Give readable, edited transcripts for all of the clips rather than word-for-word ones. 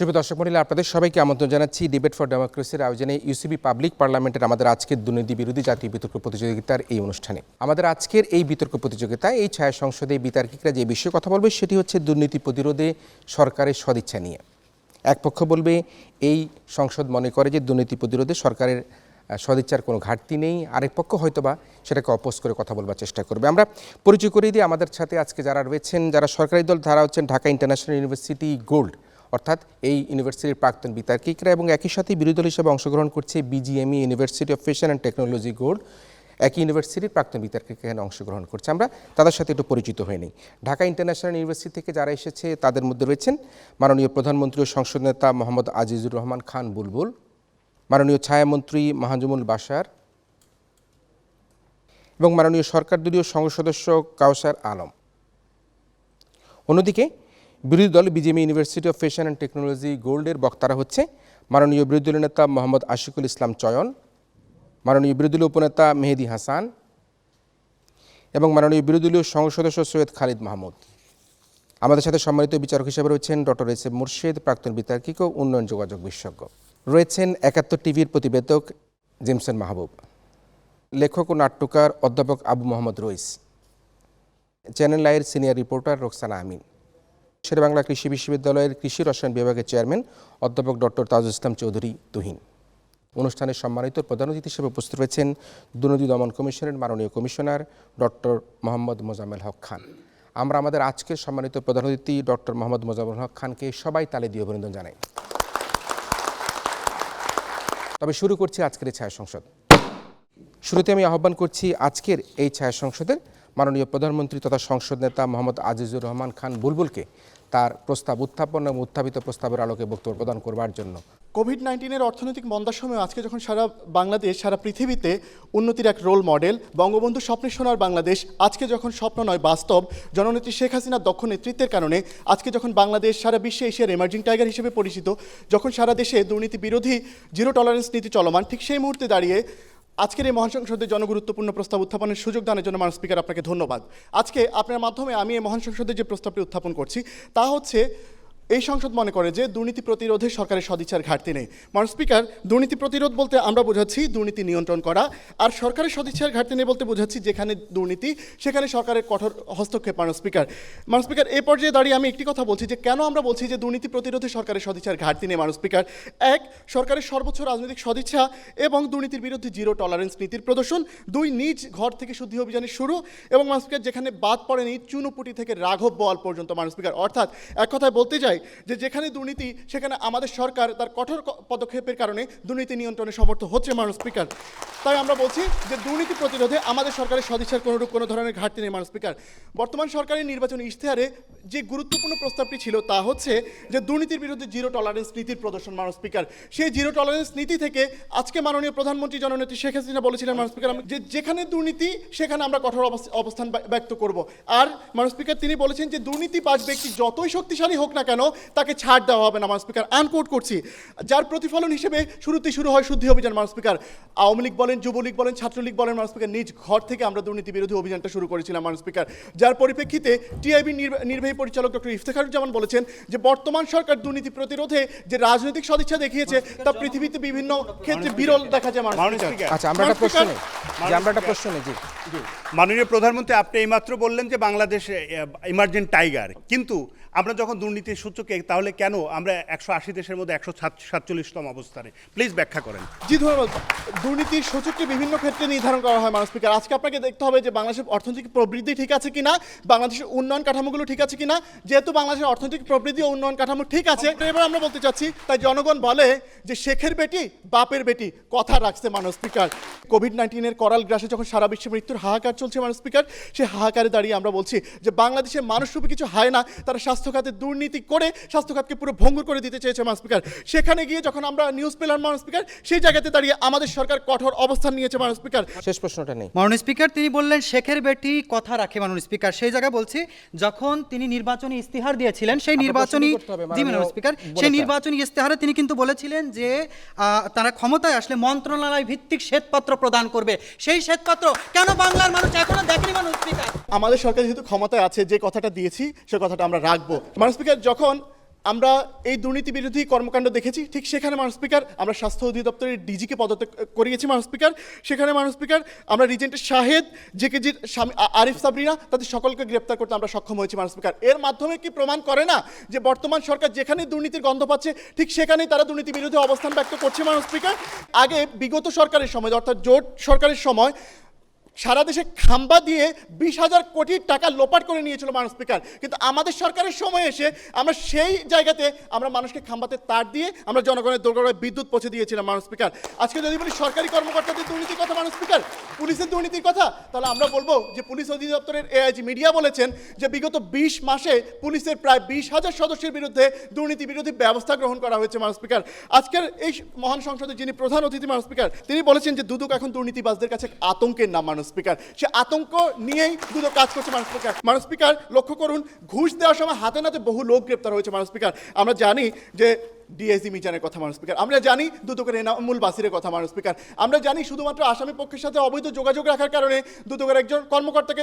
শুভ দর্শক মণ্ডলী, আপনাদের সবাইকে আমন্ত্রণ জানাচ্ছি ডিবেট ফর ডেমোক্রেসির আয়োজনে ইউসিবি পাবলিক পার্লামেন্টের আমাদের আজকের দুর্নীতি বিরোধী জাতীয় বিতর্ক প্রতিযোগিতার এই অনুষ্ঠানে। আমাদের আজকের এই বিতর্ক প্রতিযোগিতায় এই ছায়া সংসদে বিতার্কিকরা যে বিষয়ে কথা বলবে সেটি হচ্ছে দুর্নীতি প্রতিরোধে সরকারের সদিচ্ছা নিয়ে। এক পক্ষ বলবে এই সংসদ মনে করে যে দুর্নীতি প্রতিরোধে সরকারের সদিচ্ছার কোনো ঘাটতি নেই, আরেক পক্ষ হয়তোবা সেটাকে অপোজ করে কথা বলবার চেষ্টা করবে। আমরা পরিচয় করিয়ে দিই আমাদের সাথে আজকে যারা রয়েছেন, যারা সরকারি দল তারা হচ্ছেন ঢাকা ইন্টারন্যাশনাল ইউনিভার্সিটি গোল্ড, অর্থাৎ এই ইউনিভার্সিটির প্রাক্তন বিতার্কিকরা, এবং একই সাথে বিরোধী দল হিসেবে অংশগ্রহণ করছে BGME university of fashion and technology gold, একই ইউনিভার্সিটির প্রাক্তন বিতার্কিক এখানে অংশগ্রহণ করছে। আমরা তাদের সাথে একটু পরিচিত হয়ে নিই। ঢাকা ইন্টারন্যাশনাল ইউনিভার্সিটি থেকে যারা এসেছে তাদের মধ্যে রয়েছেন মাননীয় প্রধানমন্ত্রী ও সংসদ নেতা মোহাম্মদ আজিজুর রহমান খান বুলবুল, মাননীয় ছায়ামন্ত্রী মাহাজুমুল বাশার এবং মাননীয় সরকার দলীয় সংসদ সদস্য কাউসার আলম। অন্যদিকে বিরোধী দল BJP university of fashion and technology গোল্ডের বক্তারা হচ্ছে মাননীয় বিরোধী দলীয় নেতা মোহাম্মদ আশিকুল ইসলাম চয়ন, মাননীয় বিরোধী দলীয় উপনেতা মেহেদি হাসান এবং মাননীয় বিরোধী দলীয় সংসদ সদস্য সৈয়দ খালিদ মাহমুদ। আমাদের সাথে সম্মানিত বিচারক হিসেবে রয়েছেন ডক্টর এস এম মুর্শেদ, প্রাক্তন বিতার্কিক ও উন্নয়ন যোগাযোগ বিশেষজ্ঞ। রয়েছেন ৭১ টিভির প্রতিবেদক জেমসন মাহবুব, লেখক ও নাট্যকার অধ্যাপক আবু মোহাম্মদ রইস, চ্যানেল আইয়ের সিনিয়র রিপোর্টার রোকসানা আমিন, শেরেবাংলা কৃষি বিশ্ববিদ্যালয়ের কৃষি রসায়ন বিভাগের চেয়ারম্যান অধ্যাপক ডক্টর তাজুল ইসলাম চৌধুরী তুহিন। অনুষ্ঠানের সম্মানিত প্রধান অতিথি হিসেবে উপস্থিত রয়েছেন দুর্নীতি দমন কমিশনের মাননীয় কমিশনার ডক্টর মোহাম্মদ মোজাম্মেল হক খান। আমরা আমাদের আজকের সম্মানিত প্রধান অতিথি ডক্টর মোহাম্মদ মোজাম্মেল হক খানকে সবাই তালি দিয়ে অভিনন্দন জানাই। তবে শুরু করছি আজকের এই ছায়া সংসদ। শুরুতে আমি আহ্বান করছি আজকের এই ছায়া সংসদের মাননীয় প্রধানমন্ত্রী তথা সংসদ নেতা মোহাম্মদ আজিজুর রহমান খান বুলবুলকে তার প্রস্তাব উত্থাপন এবং উত্থাপিত প্রস্তাবের আলোকে বক্তব্য প্রদান করবার জন্য। কোভিড-19 অর্থনৈতিক মন্দার সময় আজকে যখন সারা বাংলাদেশ, সারা পৃথিবীতে উন্নতির এক রোল মডেল, বঙ্গবন্ধু স্বপ্নের সোনার বাংলাদেশ আজকে যখন স্বপ্ন নয় বাস্তব, জননেত্রী শেখ হাসিনার দক্ষ নেতৃত্বের কারণে আজকে যখন বাংলাদেশ সারা বিশ্বে এশিয়ার এমার্জিং টাইগার হিসেবে পরিচিত, যখন সারা দেশে দুর্নীতি বিরোধী জিরো টলারেন্স নীতি চলমান, ঠিক সেই মুহূর্তে দাঁড়িয়ে আজকের এই মহান সংসদে জনগুরুত্বপূর্ণ প্রস্তাব উত্থাপনের সুযোগ দানের জন্য মাননীয় স্পিকার আপনাকে ধন্যবাদ। আজকে আপনার মাধ্যমে আমি এই মহান সংসদে যে প্রস্তাবটি উত্থাপন করছি তা হচ্ছে এই সংসদ মনে করে যে দুর্নীতি প্রতিরোধে সরকারের সদিচ্ছার ঘাটতি নেই। মাননীয় স্পিকার, দুর্নীতি প্রতিরোধ বলতে আমরা বোঝাচ্ছি দুর্নীতি নিয়ন্ত্রণ করা, আর সরকারের সদিচ্ছার ঘাটতি নেই বলতে বোঝাচ্ছি যেখানে দুর্নীতি সেখানে সরকারের কঠোর হস্তক্ষেপ। মাননীয় স্পিকার এই পর্যায়ে দাঁড়িয়ে আমি একটি কথা বলছি যে কেন আমরা বলছি যে দুর্নীতি প্রতিরোধে সরকারের সদিচ্ছার ঘাটতি নেই। মাননীয় স্পিকার, এক, সরকারের সর্বোচ্চ রাজনৈতিক সদিচ্ছা এবং দুর্নীতির বিরুদ্ধে জিরো টলারেন্স নীতির প্রদর্শন, দুই, নিজ ঘর থেকে শুদ্ধি অভিযানের শুরু, এবং মাননীয় স্পিকার যেখানে বাদ পড়েনি চুনুপুটি থেকে রাঘব বোয়াল পর্যন্ত। মাননীয় স্পিকার, অর্থাৎ এক কথায় বলতে চাই যে যেখানে দুর্নীতি সেখানে আমাদের সরকার তার কঠোর পদক্ষেপের কারণে দুর্নীতি নিয়ন্ত্রণে সমর্থ হচ্ছে। মাননীয় স্পিকার, তাই আমরা বলছি যে দুর্নীতি প্রতিরোধে আমাদের সরকারের সদিচ্ছার কোনো ধরনের ঘাটতি নেই। মাননীয় স্পিকার, বর্তমান সরকারের নির্বাচনী ইশতেহারে যে গুরুত্বপূর্ণ প্রস্তাবটি ছিল তা হচ্ছে যে দুর্নীতির বিরুদ্ধে জিরো টলারেন্স নীতির প্রদর্শন। মাননীয় স্পিকার, সেই জিরো টলারেন্স নীতি থেকে আজকে মাননীয় প্রধানমন্ত্রী জননেত্রী শেখ হাসিনা বলেছিলেন মাননীয় স্পিকার যে যেখানে দুর্নীতি সেখানে আমরা কঠোর অবস্থান ব্যক্ত করব। আর মাননীয় স্পিকার তিনি বলেছেন যে দুর্নীতিবাজ ব্যক্তি যতই শক্তিশালী হোক না কেন তাকে ছাড় দেওয়া হবে না। মাননীয় স্পিকার, আনকোট করছি, যার প্রতিফলন হিসেবে শুরুতেই শুরু হয় শুদ্ধি অভিযান। মাননীয় স্পিকার, আওয়ামী লীগ বলেন, যুবলীগ বলেন, ছাত্রলীগ বলেন, মাননীয় স্পিকার নিজ ঘর থেকে আমরা দুর্নীতি বিরোধী অভিযানটা শুরু করেছিলাম। মাননীয় স্পিকার, যার পরিপ্রেক্ষিতে টিআইবি নির্বাহী পরিচালক ডক্টর ইফতেখারুজ্জামান বলেছেন যে বর্তমান সরকার দুর্নীতি প্রতিরোধে যে রাজনৈতিক সদিচ্ছা দেখিয়েছে তা পৃথিবীতে বিভিন্ন ক্ষেত্রে বিরল দেখা যায়। আচ্ছা, আমরা একটা প্রশ্ন নেই। মাননীয় প্রধানমন্ত্রী, আপনি এইমাত্র বললেন যে বাংলাদেশ ইমার্জেন্ট টাইগার, কিন্তু আমরা যখন দুর্নীতির সূচকে, তাহলে কেন আমরা 180 দেশের মধ্যে 147তম অবস্থানে? প্লিজ ব্যাখ্যা করেন। জি ধন্যবাদ। দুর্নীতির সূচকটি বিভিন্ন ক্ষেত্রে নির্ধারণ করা হয়। মাননীয় স্পিকার, আজকে আপনাকে দেখতে হবে যে বাংলাদেশের অর্থনৈতিক প্রবৃদ্ধি ঠিক আছে কিনা, বাংলাদেশের উন্নয়ন কাঠামোগুলো ঠিক আছে কিনা। যেহেতু বাংলাদেশের অর্থনৈতিক প্রবৃদ্ধি ও উন্নয়ন কাঠামো ঠিক আছে, এবার আমরা বলতে চাচ্ছি, তাই জনগণ বলে যে শেখের বেটি বাপের বেটি, কথা রাখছে। মাননীয় স্পিকার, কোভিড-19 করাল গ্রাসে যখন সারা বিশ্বে মৃত্যুর হাহাকার চলছে মাননীয় স্পিকার, সেই হাহাকারে দাঁড়িয়ে আমরা বলছি যে বাংলাদেশের মানুষরূপী কিছু হয় না, তারা স্বাস্থ্য খাতে দুর্নীতি করে স্বাস্থ্য খাতকে পুরো ভঙ্গুর করে দিতে চেয়েছে। মাননীয় স্পিকার, সেখানে গিয়ে যখন আমরা নিউজ পেলাম মাননীয় স্পিকার, সেই জায়গাতে দাঁড়িয়ে আমাদের সরকার কঠোর অবস্থান নিয়েছে। মাননীয় স্পিকার, শেষ প্রশ্নটা নেই। মাননীয় স্পিকার, তিনি বললেন শেখের বেটি কথা রাখে। মাননীয় স্পিকার, সেই জায়গায় বলছি যখন তিনি নির্বাচনী ইস্তেহার দিয়েছিলেন সেই নির্বাচনী ইস্তেহারে তিনি কিন্তু বলেছিলেন যে তারা ক্ষমতায় আসলে মন্ত্রণালয় ভিত্তিক শ্বেতপত্র প্রদান করবে। সেই শ্বেতপত্র কেন বাংলার মানুষ এখনো দেখেনি? মাননীয় স্পিকার, আমাদের সরকার যেহেতু ক্ষমতায় আছে, যে কথাটা দিয়েছি সে কথাটা আমরা রাখবো। মাননীয় স্পিকার, যখন আমরা এই দুর্নীতি বিরোধী কর্মকাণ্ড দেখেছি, ঠিক সেখানে মাননীয় স্পিকার আমরা স্বাস্থ্য অধিদপ্তরের ডিজিকে পদত্যাগ করিয়েছি মাননীয় স্পিকার। সেখানে মাননীয় স্পিকার আমরা রিজেন্টের শাহেদ, জেকেজির স্বামী আরিফ সাবরিনা, তাদের সকলকে গ্রেপ্তার করতে আমরা সক্ষম হয়েছি মাননীয় স্পিকার। এর মাধ্যমে কি প্রমাণ করে না যে বর্তমান সরকার যেখানে দুর্নীতির গন্ধ পাচ্ছে ঠিক সেখানেই তারা দুর্নীতি বিরোধী অবস্থান ব্যক্ত করছে মাননীয় স্পিকার। আগে বিগত সরকারের সময়, অর্থাৎ জোট সরকারের সময় সারা দেশে খাম্বা দিয়ে 20,000 কোটি টাকা লোপাট করে নিয়েছিল মাননীয় স্পিকার, কিন্তু আমাদের সরকারের সময় এসে আমরা সেই জায়গাতে আমরা মানুষকে খাম্বাতে তার দিয়ে আমরা জনগণের দোরগোড়ায় বিদ্যুৎ পৌঁছে দিয়েছিলাম মাননীয় স্পিকার। আজকে যদি বলি সরকারি কর্মকর্তাদের দুর্নীতির কথা মাননীয় স্পিকার, পুলিশের দুর্নীতির কথা, তাহলে আমরা বলবো যে পুলিশ অধিদপ্তরের এআইজি মিডিয়া বলেছেন যে বিগত 20 মাসে পুলিশের প্রায় 20,000 সদস্যের বিরুদ্ধে দুর্নীতি বিরোধী ব্যবস্থা গ্রহণ করা হয়েছে মাননীয় স্পিকার। আজকের এই মহান সংসদে যিনি প্রধান অতিথি মাননীয় স্পিকার, তিনি বলেছেন যে দুদক এখন দুর্নীতিবাজদের কাছে আতঙ্কের নাম মাননীয় স্পিকার। সে আতঙ্ক নিয়েই দুদক কাজ করছে মাননীয় স্পিকার। মাননীয় স্পিকার লক্ষ্য করুন, ঘুষ দেওয়ার সময় হাতে নাতে বহু লোক গ্রেপ্তার হয়েছে মাননীয় স্পিকার। আমরা জানি যে ডিএসি মিজানের কথা মাননীয় স্পিকার, আমরা জানি দুদকের এনামুল বাসিরের কথা মাননীয় স্পিকার, আমরা জানি শুধুমাত্র আসামি পক্ষের সাথে অবৈধ যোগাযোগ রাখার কারণে দুদকের একজন কর্মকর্তাকে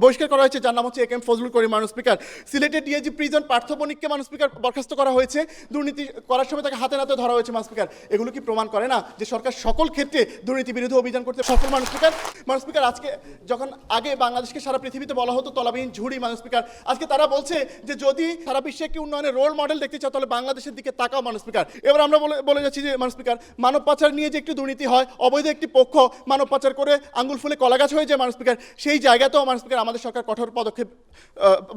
বহিষ্কার করা হয়েছে, যার নাম হচ্ছে একেএম ফজলুল করিম মাননীয় স্পিকার। সিলেটের ডিআইজি প্রিজন পার্থ বণিককে মাননীয় স্পিকার বরখাস্ত করা হয়েছে, দুর্নীতি করার সময় তাকে হাতে নাতে ধরা হয়েছে মাননীয় স্পিকার। এগুলো কি প্রমাণ করে না যে সরকার সকল ক্ষেত্রে দুর্নীতি বিরোধী অভিযান করতে সফল মাননীয় স্পিকার? মাননীয় স্পিকার, আজকে যখন আগে বাংলাদেশকে সারা পৃথিবীতে বলা হতো তলাবিহীন ঝুড়ি মাননীয় স্পিকার, আজকে তারা বলছে যে যদি সারা বিশ্বে একটি উন্নয়নের রোল মডেল দেখতে চাও তাহলে বাংলাদেশের দিকে তাকাও মাননীয় স্পিকার। এবার আমরা বলে যাচ্ছি যে মাননীয় স্পিকার, মানব পাচার নিয়ে যে একটি দুর্নীতি হয়, অবৈধ একটি পক্ষ মানব পাচার করে আঙ্গুল ফুলে কলাগাছ হয়ে যায় মাননীয় স্পিকার, সেই জায়গাতেও মাননীয় স্পিকার আমাদের সরকার কঠোর পদক্ষেপ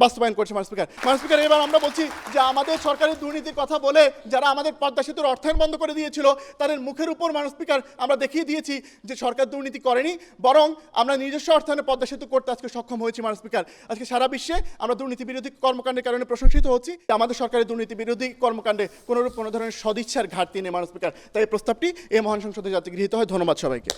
বাস্তবায়ন করছে মাননীয় স্পিকার। মাননীয় স্পিকার, এবার আমরা বলছি যে আমাদের সরকারের দুর্নীতির কথা বলে যারা আমাদের পদ্মা সেতুর অর্থায়ন বন্ধ করে দিয়েছিল তাদের মুখের উপর মাননীয় স্পিকার আমরা দেখিয়ে দিয়েছি যে সরকার দুর্নীতি করেনি, বরং আমরা নিজস্ব অর্থায়নে পদ্মা সেতু করতে আজকে সক্ষম হয়েছি মাননীয় স্পিকার। আজকে সারা বিশ্বে আমরা দুর্নীতি বিরোধী কর্মকাণ্ডের কারণে প্রশংসিত হচ্ছি। আমাদের সরকারের দুর্নীতি বিরোধী কর্মকাণ্ডে কোনোরূপ কোনো ধরনের সদিচ্ছার ঘাটতি নেই মাননীয় স্পিকার। তাই এই প্রস্তাবটি এই মহান সংসদে যাতে গৃহীত হয়। ধন্যবাদ সবাইকে।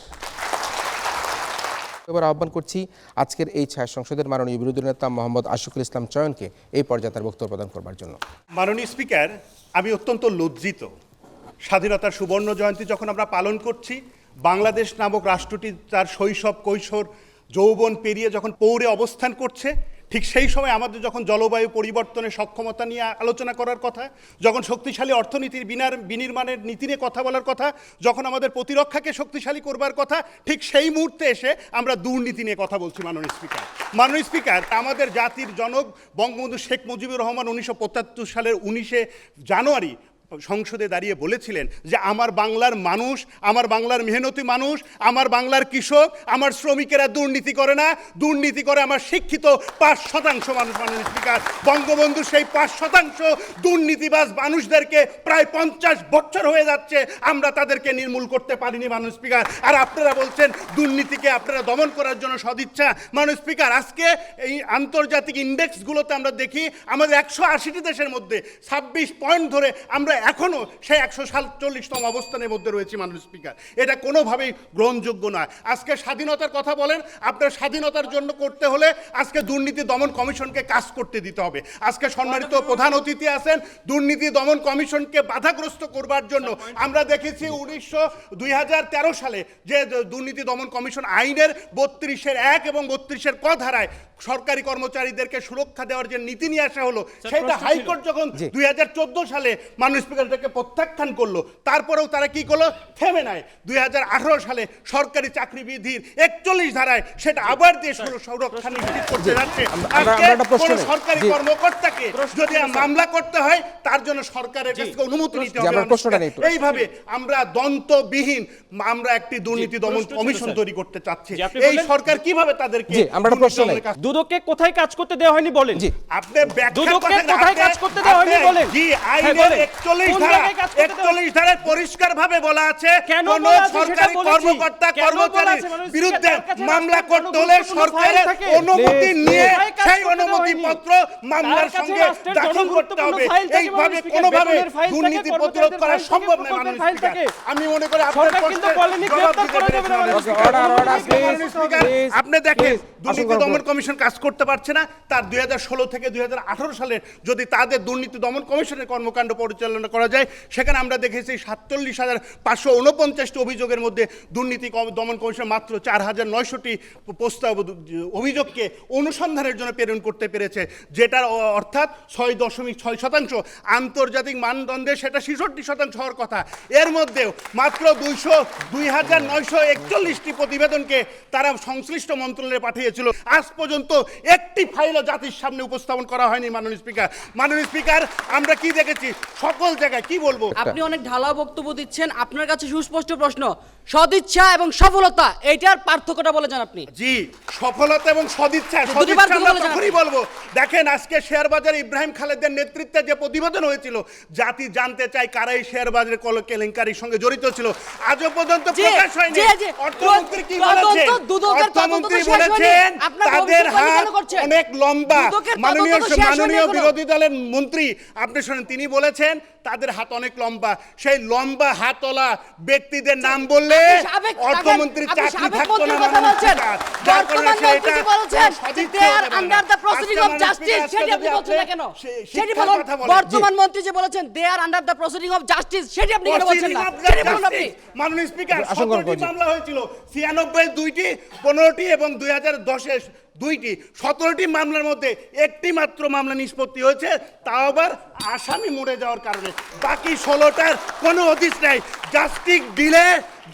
এবার আহ্বান করছি আজকের এই ছায়া সংসদের মাননীয় বিরোধী নেতা মোহাম্মদ আশিকুল ইসলাম চয়নকে এই পর্যায়ে তার বক্তব্য প্রদান করবার জন্য। মাননীয় স্পিকার, আমি অত্যন্ত লজ্জিত, স্বাধীনতার সুবর্ণ জয়ন্তী যখন আমরা পালন করছি, বাংলাদেশ নামক রাষ্ট্রটি তার শৈশব কৈশোর যৌবন পেরিয়ে যখন পৌরে অবস্থান করছে, ঠিক সেই সময় আমাদের যখন জলবায়ু পরিবর্তনের সক্ষমতা নিয়ে আলোচনা করার কথা, যখন শক্তিশালী অর্থনীতির বিনির্মাণের নীতি নিয়ে কথা বলার কথা, যখন আমাদের প্রতিরক্ষাকে শক্তিশালী করবার কথা, ঠিক সেই মুহূর্তে এসে আমরা দুর্নীতি নিয়ে কথা বলছি মাননীয় স্পিকার। মাননীয় স্পিকার, আমাদের জাতির জনক বঙ্গবন্ধু শেখ মুজিবুর রহমান 1975 সালের 19শে জানুয়ারি সংসদে দাঁড়িয়ে বলেছিলেন যে আমার বাংলার মানুষ, আমার বাংলার মেহনতি মানুষ, আমার বাংলার কৃষক, আমার শ্রমিকেরা দুর্নীতি করে না, দুর্নীতি করে আমার শিক্ষিত 5% মানুষ। মাননীয় স্পিকার, বঙ্গবন্ধু সেই 5% দুর্নীতিবাজ মানুষদেরকে প্রায় 50 বছর হয়ে যাচ্ছে আমরা তাদেরকে নির্মূল করতে পারিনি মাননীয় স্পিকার। আর আপনারা বলছেন দুর্নীতিকে আপনারা দমন করার জন্য সদিচ্ছা। মাননীয় স্পিকার, আজকে এই আন্তর্জাতিক ইন্ডেক্সগুলোতে আমরা দেখি আমাদের 180টি দেশের মধ্যে 26 পয়েন্ট ধরে আমরা এখনও সেই 147তম অবস্থানের মধ্যে রয়েছে মাননীয় স্পিকার। এটা কোনোভাবেই গ্রহণযোগ্য নয়। আজকে স্বাধীনতার কথা বলেন, আপনার স্বাধীনতার জন্য করতে হলে আজকে দুর্নীতি দমন কমিশনকে কাজ করতে দিতে হবে। আজকে সম্মানিত প্রধান অতিথি আছেন, দুর্নীতি দমন কমিশনকে বাধাগ্রস্ত করবার জন্য আমরা দেখেছি 2013 সালে যে দুর্নীতি দমন কমিশন আইনের 32-এর 1 এবং 32-এর ক ধারায় সরকারি কর্মচারীদেরকে সুরক্ষা দেওয়ার যে নীতি নিয়ে আসা হলো, সেটা হাইকোর্ট যখন 2014 সালে মাননীয় স্পিকার এটাকে প্রত্যাখ্যান করলো, তারপরেও তারা কি করলো, থেমে নাই। 2018 সালে সরকারি চাকরি বিধির 41 ধারায় সেটা আবার দিয়ে সুরক্ষা নিশ্চিত করতে যাচ্ছে। আজকে কোনো সরকারি কর্মকর্তাকে যদি মামলা করতে হয় তার জন্য সরকারের কাছ থেকে অনুমতি নিতে হবে। এইভাবে আমরা দন্তবিহীন আমরা একটি দুর্নীতি দমন কমিশন তৈরি করতে চাচ্ছি। এই সরকার কিভাবে তাদেরকে দুদককে কোথায় কাজ করতে দেওয়া হয়নি বলেন? আপনি দুদককে কোথায় কাজ করতে দেওয়া হয়নি বলেন? জি, আইনের 41 ধারায় পরিষ্কারভাবে বলা আছে কোন সরকারি কর্মকর্তা কর্মচারীর বিরুদ্ধে মামলা করতে হলে সরকারের অনুমতি নিয়ে সেই অনুমতি পত্র মামলার সঙ্গে দাখিল করতে হবে। এইভাবে কোনোভাবে দুর্নীতি প্রতিরোধ করা সম্ভব নয় মাননীয় স্পিকার। আমি মনে করি আপনার প্রশ্নের জবাব দিতে পেরেছি মাননীয় স্পিকার। আপনি দেখেন দুর্নীতি দমন কমিশন কাজ করতে পারছে না, তার 2016 থেকে 2018 সালে যদি তাদের দুর্নীতি দমন কমিশনের কর্মকাণ্ড পরিচালনা পরিচালনা করা যায়, সেখানে আমরা দেখেছি 47,549টি অভিযোগের মধ্যে দুর্নীতি দমন কমিশন মাত্র 4,900টি প্রস্তাব অভিযোগকে অনুসন্ধানের জন্য প্রেরণ করতে পেরেছে, যেটার অর্থাৎ 6.6%। আন্তর্জাতিক মানদণ্ডে সেটা 66% হওয়ার কথা। এর মধ্যেও মাত্র 2,941টি প্রতিবেদনকে তারা সংশ্লিষ্ট মন্ত্রণালয়ে পাঠিয়েছিল। আজ পর্যন্ত একটি ফাইলও জাতির সামনে উপস্থাপন করা হয়নি। মাননীয় স্পিকার, আমরা কি দেখেছি সকল জায়গায়, কি বলবো? আপনি অনেক ঢালাও বক্তব্য দিচ্ছেন। আপনার কাছে সুস্পষ্ট প্রশ্ন, সদিচ্ছা এবং সফলতা এইটার পার্থক্যটা বলে যান আপনি। জি, সফলতা এবং সদিচ্ছা দুটি বার আমরা বলে যান। তখনই বলবো। দেখেন, আজকে শেয়ার বাজারে ইব্রাহিম খালেদের নেতৃত্বে যে প্রতিবেদন হয়েছিল, জাতি জানতে চায় কারা এই শেয়ার বাজারের কেলেঙ্কারির সঙ্গে জড়িত ছিল, আজও পর্যন্ত জি, প্রকাশ হয়নি। জি, জি। অর্থমন্ত্রী কি তদন্ত, বলেছেন? দুদকের তদন্ত অর্থমন্ত্রী তো শেষ হয়নি। বলেছেন আপনার তাদের ভবিষ্যৎবাণী হাত কেন করছেন? অনেক লম্বা। দুদকের তদন্ত তো শেষ হয়নি মাননীয় এখনো। বিরোধী দলের মন্ত্রী, আপনি শুনেন, তিনি বলেছেন তাদের হাত অনেক লম্বা। সেই লম্বা হাতওয়ালা ব্যক্তিদের নাম বললে অর্থমন্ত্রীর চাকরি থাকতো না। যার কারণে সেটা বর্তমান মন্ত্রী যে বলেছেন they are under the proceeding of justice, সেটা আপনি কেন বলছেন না? সেটা বলুন আপনি। মাননীয় স্পিকার, আসন গ্রহণ 17টি মামলা হয়েছিল, 96 2টি, 15টি এবং 2010-এ 2টি, 17টি মামলার মধ্যে একটি মাত্র মামলা নিষ্পত্তি হয়েছে, তাও আবার আসামি মরে যাওয়ার কারণে। বাকি 16টার কোনো হদিস নাই। জাস্টিস দিলে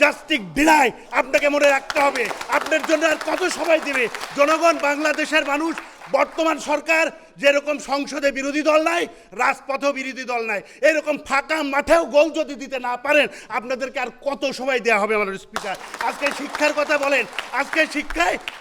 জাস্টিস ডিলাই, আপনাকে মনে রাখতে হবে। আপনার জন্য আর কত সময় দেবে জনগণ? বাংলাদেশের মানুষ, বর্তমান সরকার যেরকম সংসদে বিরোধী দল নাই, রাজপথেও বিরোধী দল নাই, এরকম ফাঁকা মাঠেও গোল যদি দিতে না পারেন, আপনাদেরকে আর কত সময় দেওয়া হবে? আমাদের স্পিকার, আজকে শিক্ষার কথা বলেন,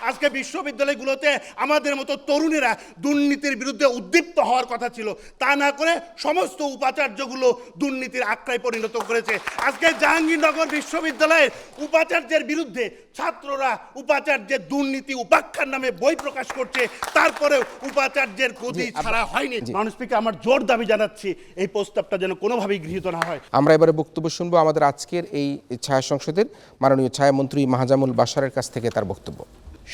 আজকে বিশ্ববিদ্যালয়গুলোতে আমাদের মতো তরুণেরা দুর্নীতির বিরুদ্ধে উদ্দীপ্ত হওয়ার কথা ছিল, তা না করে সমস্ত উপাচার্যগুলো দুর্নীতির আখড়ায় পরিণত করেছে। আজকে জাহাঙ্গীরনগর বিশ্ববিদ্যালয়ের উপাচার্যের বিরুদ্ধে ছাত্ররা উপাচার্যের দুর্নীতি উপাখ্যার নামে বই প্রকাশ করছে, তারপরে উপাচার্যের গদি ছাড়া হয়নি। মাননীয় স্পিকার, আমার জোর দাবি জানাচ্ছি এই প্রস্তাবটা যেন কোনোভাবেই গৃহীত না হয়। আমরা এবারে বক্তব্য শুনবো আমাদের আজকের এই ছায়া সংসদের মাননীয় ছায়ামন্ত্রী মাহজামুল বাশারের কাছ থেকে তার বক্তব্য।